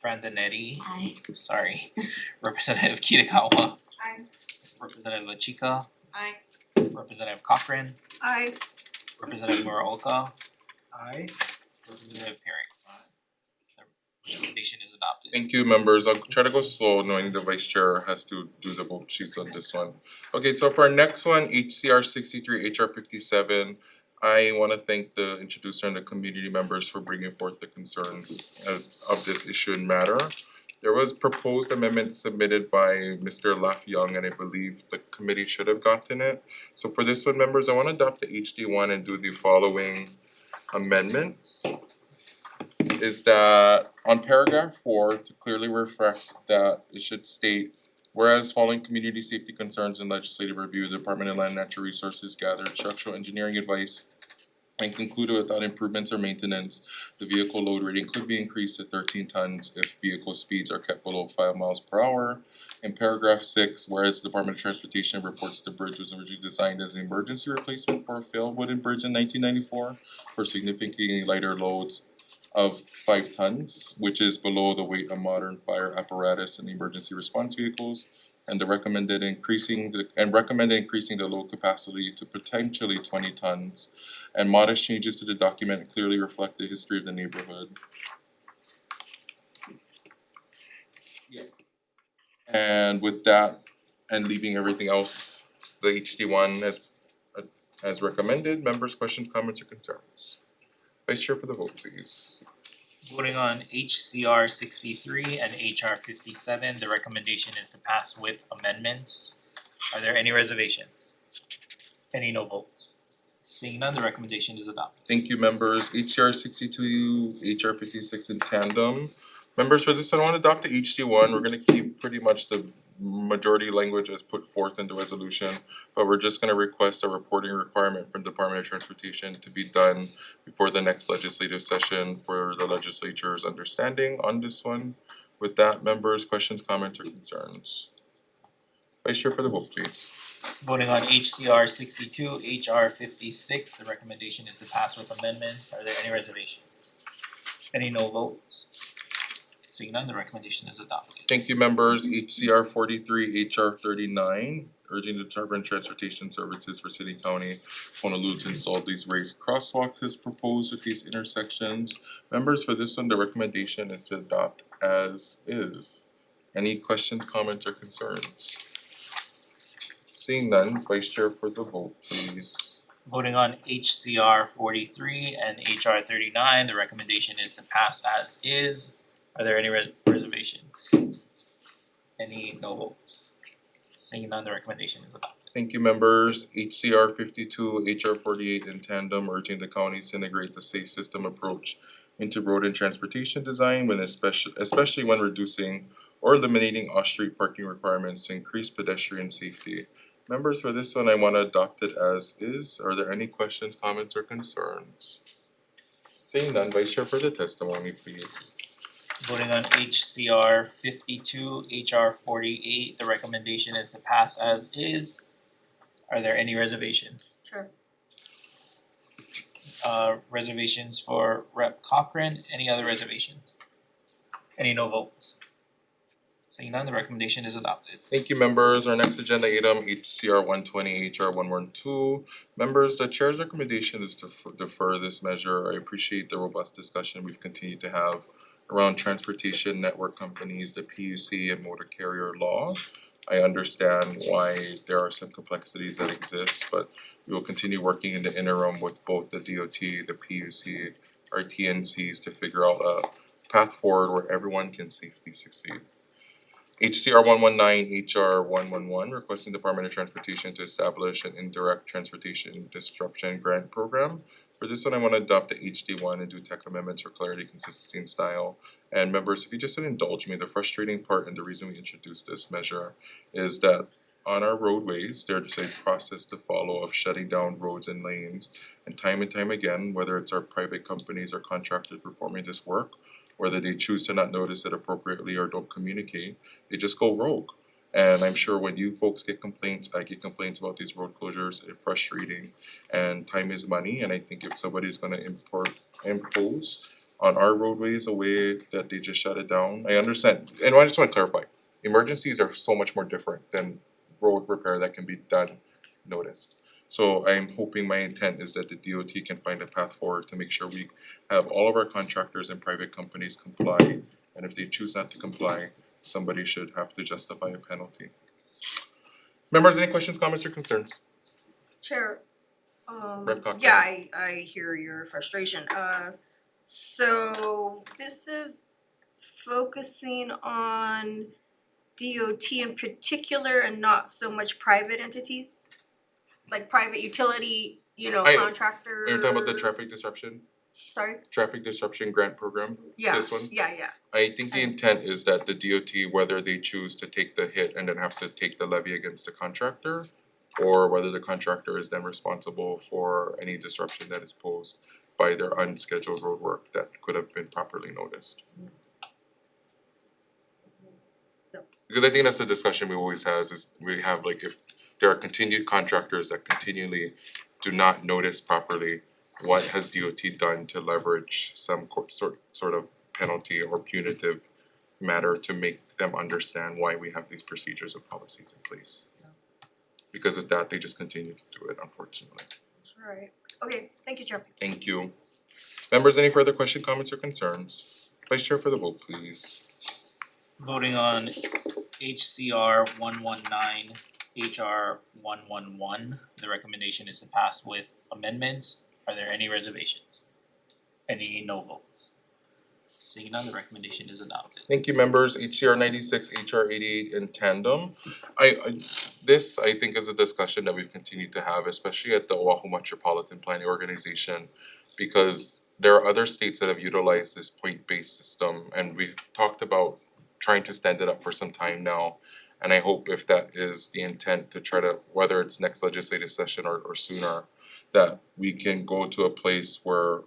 Brandonetti. Aye. Sorry. Representative Kitagawa. Aye. Representative Achika. Aye. Representative Cochran. Aye. Representative Muraoka. Aye. Representative Perry. The recommendation is adopted. Thank you, members. I'll try to go slow, knowing the vice chair has to do the vote. She's done this one. Okay, so for our next one, HCR 63, HR 57, I want to thank the introducer and the community members for bringing forth the concerns of this issue and matter. There was proposed amendment submitted by Mr. Laf Young, and I believe the committee should have gotten it. So for this one, members, I want to adopt the HD1 and do the following amendments. Is that on paragraph 4, to clearly reflect that it should state, whereas following community safety concerns and legislative review, the Department of Land and Natural Resources gathered structural engineering advice and concluded without improvements or maintenance, the vehicle load rating could be increased to 13 tons if vehicle speeds are kept below 5 miles per hour. In paragraph 6, whereas the Department of Transportation reports the bridge was originally designed as an emergency replacement for a failed wooden bridge in 1994 for significantly lighter loads of 5 tons, which is below the weight of modern fire apparatus and emergency response vehicles, and recommended increasing the load capacity to potentially 20 tons. And modest changes to the document clearly reflect the history of the neighborhood. And with that, and leaving everything else, the HD1 as recommended, members' questions, comments, or concerns? Vice Chair for the vote, please. Voting on HCR 63 and HR 57, the recommendation is to pass with amendments. Are there any reservations? Any no votes? Seeing none, the recommendation is adopted. Thank you, members. HCR 62, HR 56 in tandem. Members, for this, I want to adopt the HD1. We're going to keep pretty much the majority language as put forth in the resolution, but we're just going to request a reporting requirement from the Department of Transportation to be done before the next legislative session for the legislature's understanding on this one. With that, members, questions, comments, or concerns? Vice Chair for the vote, please. Voting on HCR 62, HR 56, the recommendation is to pass with amendments. Are there any reservations? Any no votes? Seeing none, the recommendation is adopted. Thank you, members. HCR 43, HR 39, urging the Department of Transportation Services for City County Honolulu to install these raised crosswalks as proposed at these intersections. Members, for this one, the recommendation is to adopt as is. Any questions, comments, or concerns? Seeing none, Vice Chair for the vote, please. Voting on HCR 43 and HR 39, the recommendation is to pass as is. Are there any reservations? Any no votes? Seeing none, the recommendation is adopted. Thank you, members. HCR 52, HR 48 in tandem, urging the counties to integrate the safe system approach into road and transportation design when especially when reducing or eliminating off-street parking requirements to increase pedestrian safety. Members, for this one, I want to adopt it as is. Are there any questions, comments, or concerns? Seeing none, Vice Chair for the testimony, please. Voting on HCR 52, HR 48, the recommendation is to pass as is. Are there any reservations? Sure. Reservations for Rep. Cochran, any other reservations? Any no votes? Seeing none, the recommendation is adopted. Thank you, members. Our next agenda item, HCR 120, HR 112. Members, the chair's recommendation is to defer this measure. I appreciate the robust discussion we've continued to have around transportation network companies, the PUC, and motor carrier law. I understand why there are some complexities that exist, but we will continue working in the interim with both the DOT, the PUC, our TNCs to figure out a path forward where everyone can safely succeed. HCR 119, HR 111, requesting Department of Transportation to establish an indirect transportation disruption grant program. For this one, I want to adopt the HD1 and do tech amendments for clarity, consistency, and style. And members, if you just would indulge me, the frustrating part and the reason we introduced this measure is that on our roadways, there's a process to follow of shutting down roads and lanes. And time again, whether it's our private companies or contractors performing this work, whether they choose to not notice it appropriately or don't communicate, they just go rogue. And I'm sure when you folks get complaints, I get complaints about these road closures, it's frustrating. And time is money, and I think if somebody's gonna impose on our roadways a way that they just shut it down, I understand. And I just wanna clarify, emergencies are so much more different than road repair that can be done noticed. So I'm hoping, my intent is that the DOT can find a path forward to make sure we have all of our contractors and private companies comply. And if they choose not to comply, somebody should have to justify a penalty. Members, any questions, comments, or concerns? Chair, Rep. Cochran. yeah, I hear your frustration. So this is focusing on DOT in particular and not so much private entities? Like private utility, contractors? Are you talking about the traffic disruption? Sorry? Traffic disruption grant program? Yeah, This one? yeah. I think the intent is that the DOT, whether they choose to take the hit and then have to take the levy against the contractor, or whether the contractor is then responsible for any disruption that is posed by their unscheduled road work that could have been properly noticed. Because I think that's the discussion we always has, is we have like, if there are continued contractors that continually do not notice properly, what has DOT done to leverage some sort of penalty or punitive matter to make them understand why we have these procedures and policies in place? Because with that, they just continue to do it, unfortunately. That's right. Okay, thank you, Chair. Thank you. Members, any further question, comments, or concerns? Vice Chair for the vote, please. Voting on HCR 119, HR 111, the recommendation is to pass with amendments. Are there any reservations? Any no votes? Seeing none, the recommendation is adopted. Thank you, members. HCR 96, HR 88 in tandem. This, I think, is a discussion that we've continued to have, especially at the Oahu Metropolitan Planning Organization, because there are other states that have utilized this point-based system, and we've talked about trying to stand it up for some time now. And I hope, if that is the intent, to try to, whether it's next legislative session or sooner, that we can go to a place where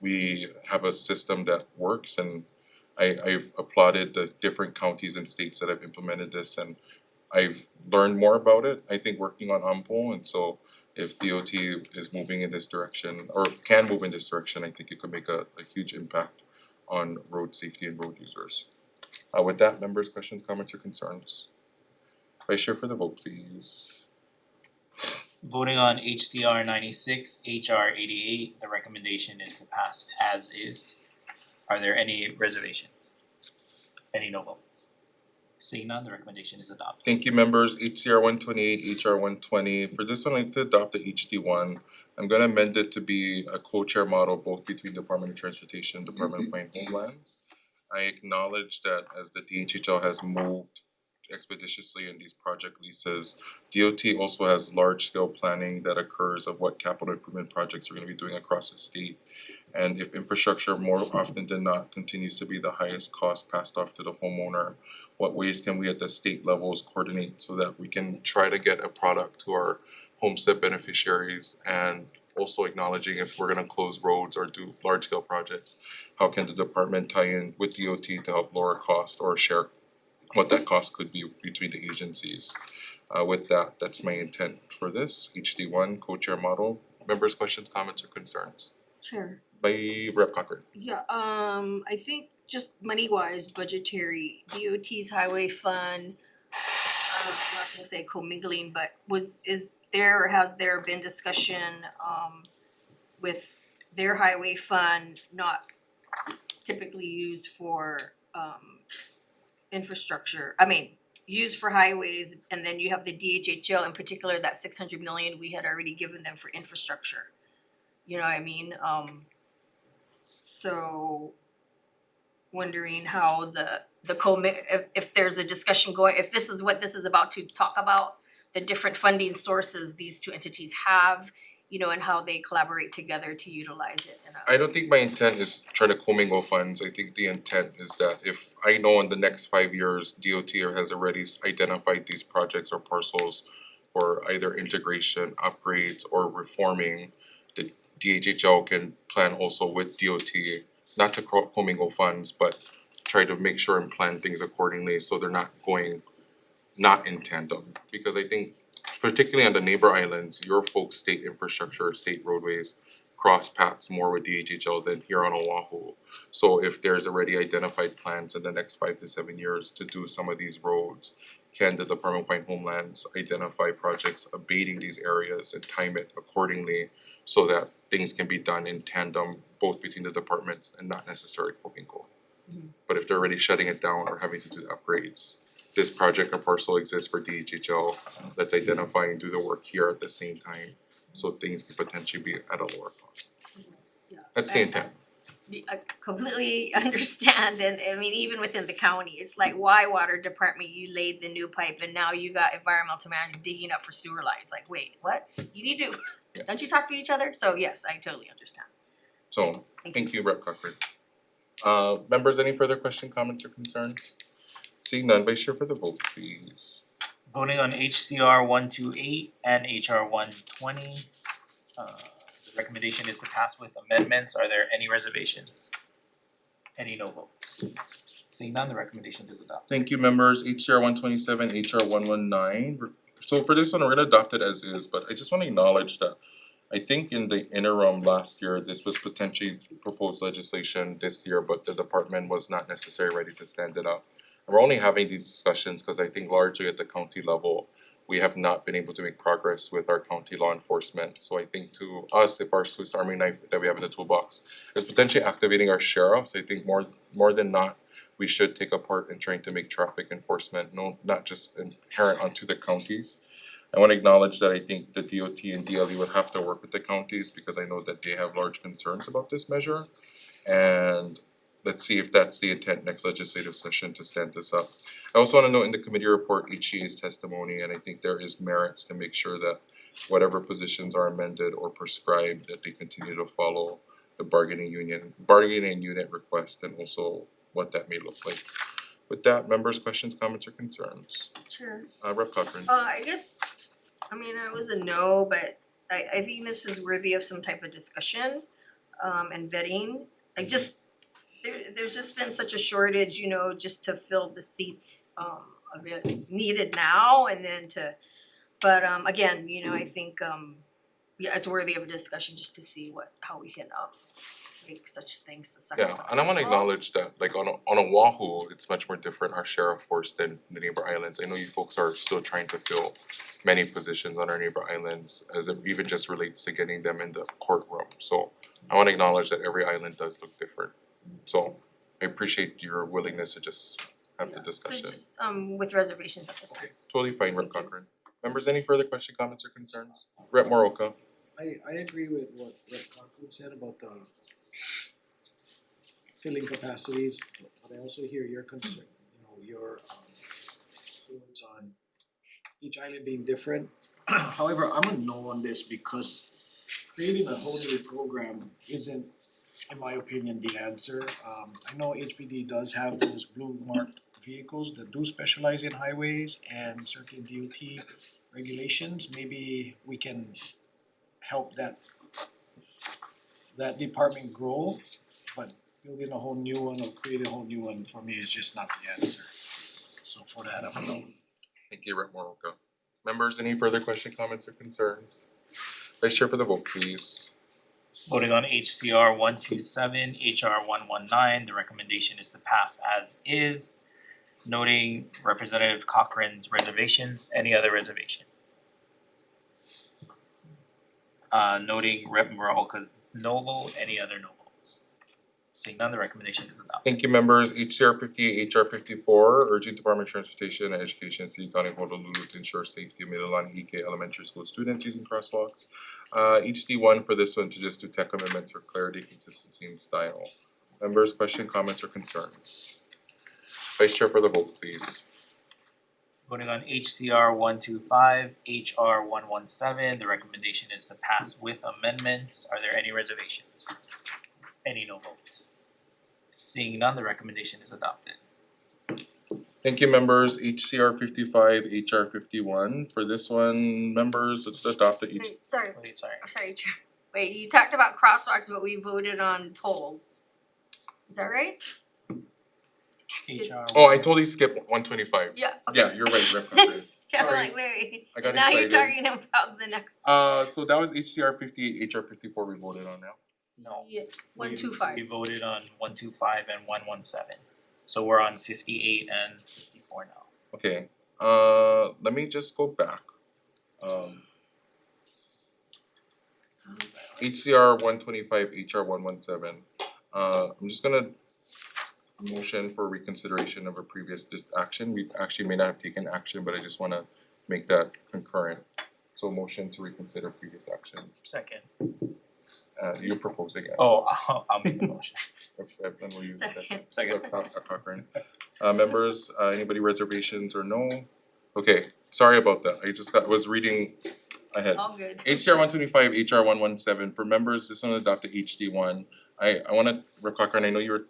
we have a system that works. And I've applauded the different counties and states that have implemented this, and I've learned more about it, I think, working on AMPO. And so if DOT is moving in this direction, or can move in this direction, I think it could make a huge impact on road safety and road users. With that, members, questions, comments, or concerns? Vice Chair for the vote, please. Voting on HCR 96, HR 88, the recommendation is to pass as is. Are there any reservations? Any no votes? Seeing none, the recommendation is adopted. Thank you, members. HCR 128, HR 120. For this one, I'd like to adopt the HD1. I'm gonna amend it to be a co-chair model both between Department of Transportation and Department of Planning and Homelands. I acknowledge that as the DHHL has moved expeditiously in these project leases, DOT also has large-scale planning that occurs of what capital improvement projects we're gonna be doing across the state. And if infrastructure more often than not continues to be the highest cost passed off to the homeowner, what ways can we at the state levels coordinate so that we can try to get a product to our homestead beneficiaries? And also acknowledging, if we're gonna close roads or do large-scale projects, how can the department tie in with DOT to help lower cost or share what that cost could be between the agencies? With that, that's my intent for this HD1 co-chair model. Members, questions, comments, or concerns? Sure. By Rep. Cochran. Yeah, I think just money-wise, budgetary, DOT's highway fund, I'm not gonna say commingling, but has there been discussion, with their highway fund not typically used for, infrastructure, used for highways, and then you have the DHHL in particular, that 600 million we had already given them for infrastructure. You know what I mean? So wondering how if there's a discussion going, if this is what this is about to talk about, the different funding sources these two entities have, you know, and how they collaborate together to utilize it in a. I don't think my intent is try to commingle funds. I think the intent is that if I know in the next 5 years, DOT has already identified these projects or parcels for either integration, upgrades, or reforming, the DHHL can plan also with DOT, not to commingle funds, but try to make sure and plan things accordingly so they're not going not in tandem. Because I think particularly on the neighbor islands, your folks' state infrastructure, state roadways cross paths more with DHHL than here on Oahu. So if there's already identified plans in the next 5 to 7 years to do some of these roads, can the Department of Hawaiian Homelands identify projects abating these areas and time it accordingly so that things can be done in tandem, both between the departments and not necessarily commingle. But if they're already shutting it down or having to do upgrades, this project or parcel exists for DHHL, let's identify and do the work here at the same time, so things could potentially be at a lower cost. That's the intent. I completely understand, and I mean, even within the county, it's like, why water department, you laid the new pipe and now you got environmental management digging up for sewer lines, like, wait, what? You need to, don't you talk to each other? So yes, I totally understand. So, thank you, Rep. Cochran. Members, any further question, comments, or concerns? Seeing none, Vice Chair for the vote, please. Voting on HCR 128 and HR 120. The recommendation is to pass with amendments. Are there any reservations? Any no votes? Seeing none, the recommendation is adopted. Thank you, members. HCR 127, HR 119. So for this one, we're gonna adopt it as is, but I just wanna acknowledge that I think in the interim last year, this was potentially proposed legislation this year, but the department was not necessarily ready to stand it up. And we're only having these discussions because I think largely at the county level, we have not been able to make progress with our county law enforcement. So I think to us, if our Swiss Army knife that we have in the toolbox is potentially activating our sheriffs, I think more than not, we should take a part in trying to make traffic enforcement not just inherent onto the counties. I wanna acknowledge that I think the DOT and DLE would have to work with the counties because I know that they have large concerns about this measure. And let's see if that's the intent next legislative session to stand this up. I also wanna note in the committee report HCA's testimony, and I think there is merits to make sure that whatever positions are amended or prescribed, that they continue to follow the bargaining unit request and also what that may look like. With that, members' questions, comments, or concerns? Sure. Rep. Cochran. I guess, I mean, I was a no, but I think this is worthy of some type of discussion, and vetting. I just, there's just been such a shortage, you know, just to fill the seats, of it needed now and then but again, you know, I think, yeah, it's worthy of a discussion just to see how we can, make such things successful. Yeah, and I wanna acknowledge that, like on Oahu, it's much more different, our sheriff force than the neighbor islands. I know you folks are still trying to fill many positions on our neighbor islands, as it even just relates to getting them in the courtroom. So I wanna acknowledge that every island does look different. So I appreciate your willingness to just have the So discussion. just, with reservations at this time. Totally fine, Rep. Cochran. Members, any further question, comments, or concerns? Rep. Moroka. I agree with what Rep. Cochran said about the filling capacities, but I also hear your concern, you know, your influence on each island being different. However, I'm a no on this because creating a whole new program isn't, in my opinion, the answer. I know HPD does have those blue marked vehicles that do specialize in highways and certain DOT regulations. Maybe we can help that department grow, but building a whole new one or creating a whole new one for me is just not the answer. So for that, I'm a no. Thank you, Rep. Moroka. Members, any further question, comments, or concerns? Vice Chair for the vote, please. Voting on HCR 127, HR 119, the recommendation is to pass as is. Noting Representative Cochran's reservations, any other reservations? Noting Rep. Moroka's no vote, any other no votes? Seeing none, the recommendation is adopted. Thank you, members. HCR 58, HR 54, urging Department of Transportation and Education, City County of Honolulu to ensure safety of Mililani Ike Elementary School students using crosswalks. HD1 for this one to just do tech amendments for clarity, consistency, and style. Members, question, comments, or concerns? Vice Chair for the vote, please. Voting on HCR 125, HR 117, the recommendation is to pass with amendments. Are there any reservations? Any no votes? Seeing none, the recommendation is adopted. Thank you, members. HCR 55, HR 51. For this one, members, let's adopt the each. Wait, sorry, Wait, sorry. sorry, Chair. Wait, you talked about crosswalks, but we voted on polls. Is that right? HR. Oh, I totally skipped 125. Yeah, okay. Yeah, you're right, Rep. Humphrey. Yeah, I'm Sorry. like, wait, I got now you're excited. talking about the next. So that was HCR 58, HR 54 we voted on now. No. Yeah, We 125. voted on 125 and 117. So we're on 58 and 54 now. Okay, let me just go back. HCR 125, HR 117. I'm just gonna motion for reconsideration of a previous action. We actually may not have taken action, but I just wanna make that concurrent. So motion to reconsider previous action. Second. You're proposing it. Oh, I'll make the motion. If then we'll use the second. Second. Cochran. Members, anybody reservations or no? Okay, sorry about that. I just was reading ahead. All good. HCR 125, HR 117. For members, this one adopt the HD one. I wanna, Rep. Cochran, I know you were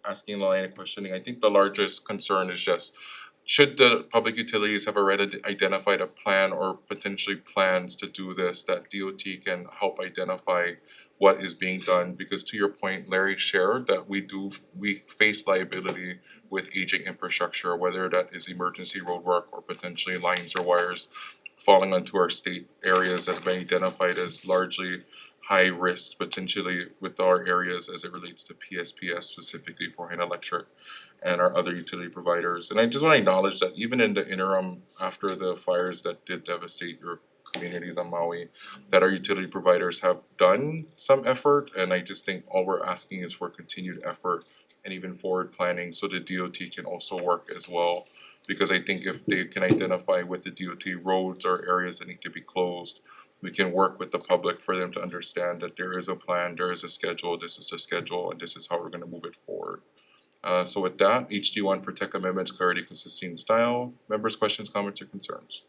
asking a line of questioning. I think the largest concern is just, should the public utilities have already identified a plan or potentially plans to do this, that DOT can help identify what is being done? Because to your point, Larry shared that we face liability with aging infrastructure, whether that is emergency road work or potentially lines or wires falling onto our state areas that have been identified as largely high risk potentially with our areas as it relates to PSPS, specifically for Hawaiian Electric and our other utility providers. And I just want to acknowledge that even in the interim after the fires that did devastate your communities on Maui, that our utility providers have done some effort, and I just think all we're asking is for continued effort and even forward planning so the DOT can also work as well. Because I think if they can identify with the DOT roads or areas that need to be closed, we can work with the public for them to understand that there is a plan, there is a schedule, this is a schedule, and this is how we're gonna move it forward. So with that, HD1 for tech amendments, clarity, consistency, and style. Members, questions, comments, or concerns?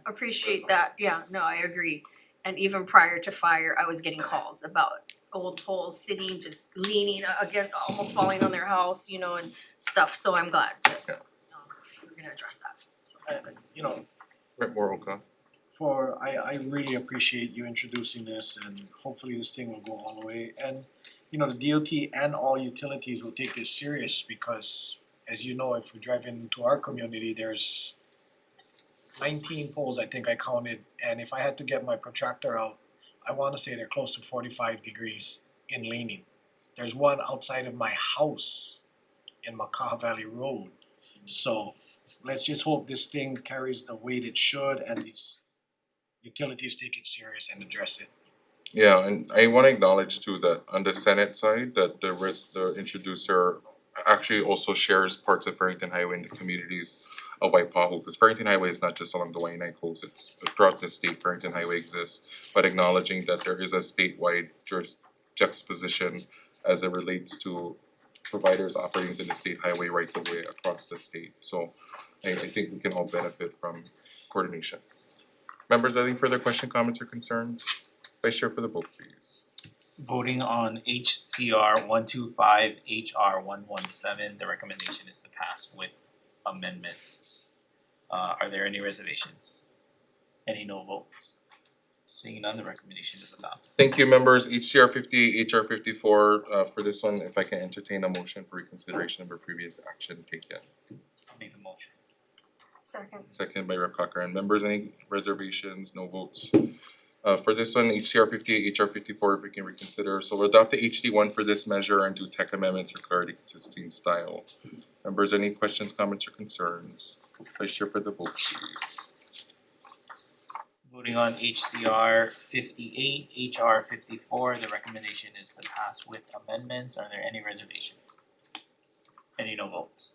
Appreciate that, yeah, no, I agree. And even prior to fire, I was getting calls about old poles sitting, just leaning against, almost falling on their house, you know, and stuff, so I'm glad that we're gonna address that. So, You know, Rep. Moroka. I really appreciate you introducing this, and hopefully this thing will go all the way. And you know, the DOT and all utilities will take this serious because, as you know, if we drive into our community, there's 19 poles I think I counted, and if I had to get my protractor out, I wanna say they're close to 45 degrees in leaning. There's one outside of my house in Makaha Valley Road. So let's just hope this thing carries the weight it should and these utilities take it serious and address it. Yeah, and I wanna acknowledge too that on the Senate side, that the introducer actually also shares parts of Farrington Highway in the communities of Waipahu, because Farrington Highway is not just along the Waianae coast, it's throughout the state Farrington Highway exists. But acknowledging that there is a statewide juxtaposition as it relates to providers operating to the state highway rights of way across the state. So I think we can all benefit from coordination. Members, any further question, comments, or concerns? Vice Chair for the vote, please. Voting on HCR 125, HR 117, the recommendation is to pass with amendments. Are there any reservations? Any no votes? Seeing none, the recommendation is adopted. Thank you, members. HCR 58, HR 54. For this one, if I can entertain a motion for reconsideration of a previous action taken. I'll make the motion. second. Second by Rep. Cochran. Members, any reservations? No votes. For this one, HCR 58, HR 54, if we can reconsider. So we'll adopt the HD1 for this measure and do tech amendments for clarity, consistency, and style. Members, any questions, comments, or concerns? Vice Chair for the vote, please. Voting on HCR 58, HR 54, the recommendation is to pass with amendments. Are there any reservations? Any no votes?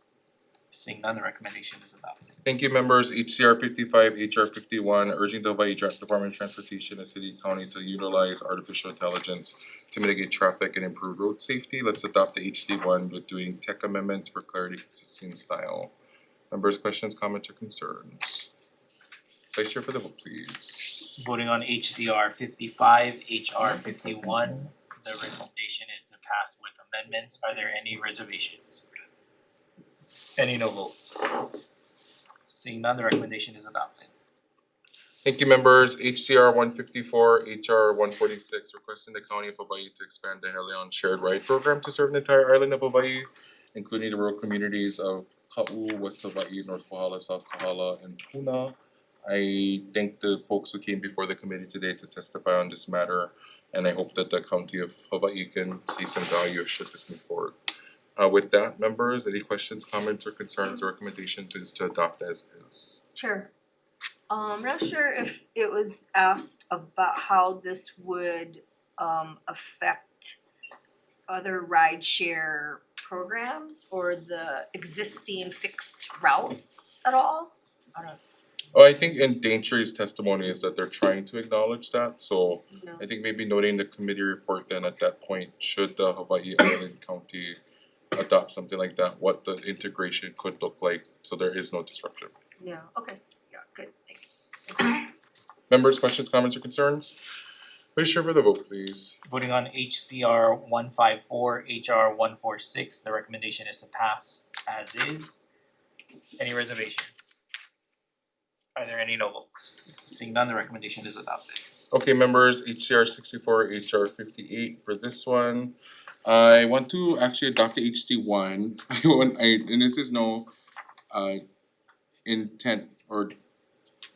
Seeing none, the recommendation is adopted. Thank you, members. HCR 55, HR 51, urging the Hawaii Department of Transportation and City County to utilize artificial intelligence to mitigate traffic and improve road safety. Let's adopt the HD1 with doing tech amendments for clarity, consistency, and style. Members, questions, comments, or concerns? Vice Chair for the vote, please. Voting on HCR 55, HR 51, the recommendation is to pass with amendments. Are there any reservations? Any no votes? Seeing none, the recommendation is adopted. Thank you, members. HCR 154, HR 146, requesting the County of Hawaii to expand the Helion Shared Ride Program to serve the entire island of Hawaii, including the rural communities of Ka'u, West Hawaii, North Kohala, South Kohala, and Puna. I thank the folks who came before the committee today to testify on this matter, and I hope that the County of Hawaii can see some value should this move forward. With that, members, any questions, comments, or concerns? The recommendation is to adopt as is. Chair, I'm not sure if it was asked about how this would affect other rideshare programs or the existing fixed routes at all? I don't Oh, I think in Daintrey's testimony is that they're trying to acknowledge that, so know. I think maybe noting the committee report then at that point, should the Hawaii Island County adopt something like that, what the integration could look like, so there is no disruption. Yeah, okay, yeah, good, thanks. Members, questions, comments, or concerns? Vice Chair for the vote, please. Voting on HCR 154, HR 146, the recommendation is to pass as is. Any reservations? Are there any no votes? Seeing none, the recommendation is adopted. Okay, members, HCR 64, HR 58 for this one. I want to actually adopt the HD1. And this is no intent or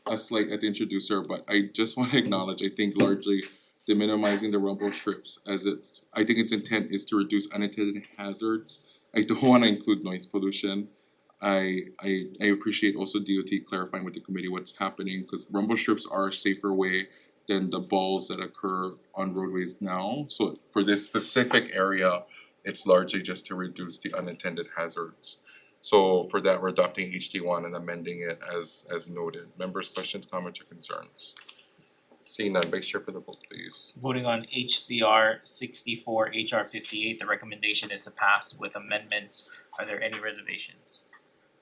a slight at the introducer, but I just want to acknowledge, I think largely the minimizing the rumble strips as it's, I think its intent is to reduce unintended hazards. I don't want to include noise pollution. I appreciate also DOT clarifying with the committee what's happening, because rumble strips are a safer way than the balls that occur on roadways now. So for this specific area, it's largely just to reduce the unintended hazards. So for that, we're adopting HD1 and amending it as noted. Members, questions, comments, or concerns? Seeing none, Vice Chair for the vote, please. Voting on HCR 64, HR 58, the recommendation is to pass with amendments. Are there any reservations?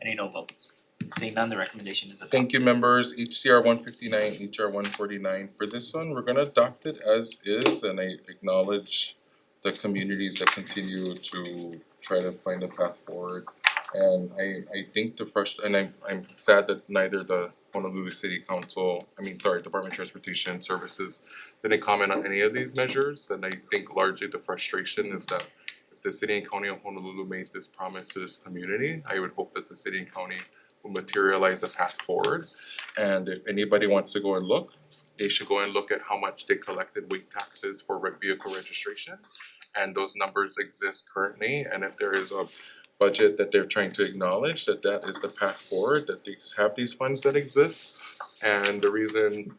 Any no votes? Seeing none, the recommendation is adopted. Thank you, members. HCR 159, HR 149. For this one, we're gonna adopt it as is, and I acknowledge the communities that continue to try to find a path forward. And I think I'm sad that neither the Honolulu City Council, Department of Transportation Services didn't comment on any of these measures. And I think largely the frustration is that if the city and county of Honolulu made this promise to this community, I would hope that the city and county will materialize a path forward. And if anybody wants to go and look, they should go and look at how much they collected weight taxes for vehicle registration. And those numbers exist currently, and if there is a budget that they're trying to acknowledge, that is the path forward, that they have these funds that exist. And the reason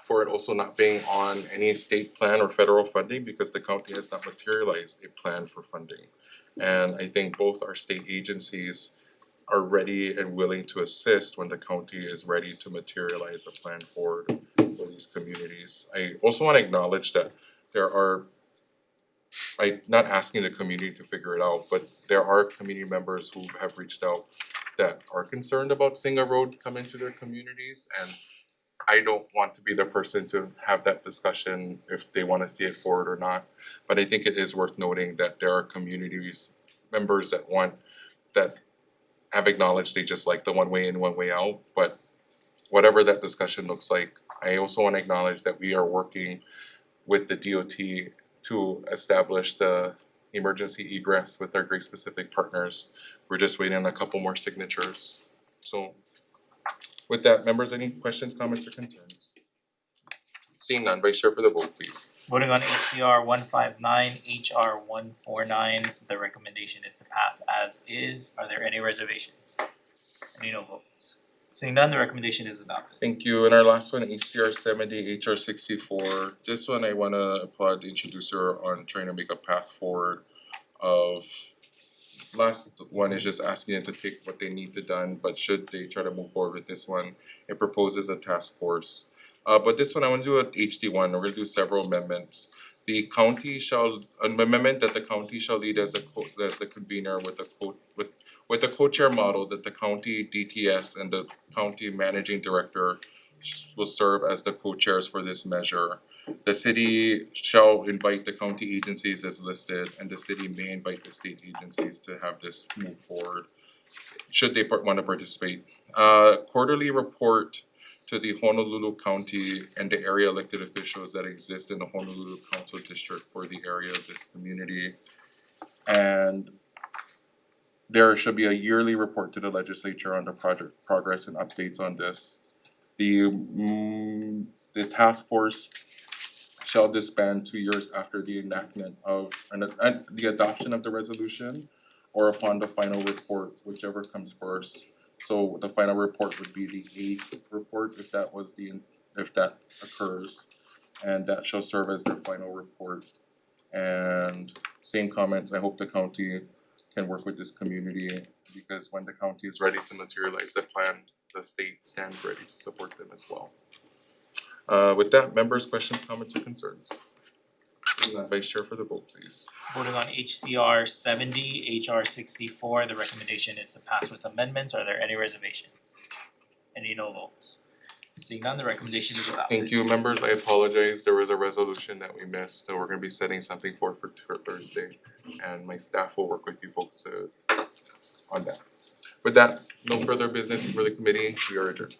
for it also not being on any state plan or federal funding, because the county has not materialized a plan for funding. And I think both our state agencies are ready and willing to assist when the county is ready to materialize a plan forward for these communities. I also want to acknowledge that I'm not asking the community to figure it out, but there are community members who have reached out that are concerned about seeing a road come into their communities, and I don't want to be the person to have that discussion if they want to see it forward or not. But I think it is worth noting that there are communities members that have acknowledged they just like the one way in, one way out. But whatever that discussion looks like, I also want to acknowledge that we are working with the DOT to establish the emergency egress with our Grace Pacific partners. We're just waiting on a couple more signatures. So with that, members, any questions, comments, or concerns? Seeing none, Vice Chair for the vote, please. Voting on HCR 159, HR 149, the recommendation is to pass as is. Are there any reservations? Any no votes? Seeing none, the recommendation is adopted. Thank you. And our last one, HCR 70, HR 64. This one, I want to applaud the introducer on trying to make a path forward of last one is just asking them to take what they need to done, but should they try to move forward with this one, it proposes a task force. But this one, I wanna do an HD one, we're gonna do several amendments. The county shall, an amendment that the county shall lead as the convener with a co-chair model that the county DTS and the county managing director will serve as the co-chairs for this measure. The city shall invite the county agencies as listed, and the city may invite the state agencies to have this move forward, should they wanna participate. Quarterly report to the Honolulu County and the area elected officials that exist in the Honolulu Council District for the area of this community. And there should be a yearly report to the legislature on the project progress and updates on this. The task force shall disband 2 years after the enactment of and the adoption of the resolution or upon the final report, whichever comes first. So the final report would be the 8th report if that occurs, and that shall serve as their final report. And same comments, I hope the county can work with this community, because when the county is ready to materialize that plan, the state stands ready to support them as well. With that, members, questions, comments, or concerns? Vice Chair for the vote, please. Voting on HCR 70, HR 64, the recommendation is to pass with amendments. Are there any reservations? Any no votes? Seeing none, the recommendation is adopted. Thank you, members. I apologize. There was a resolution that we missed, so we're gonna be setting something for Thursday. And my staff will work with you folks on that. With that, no further business for the committee. We are adjourned.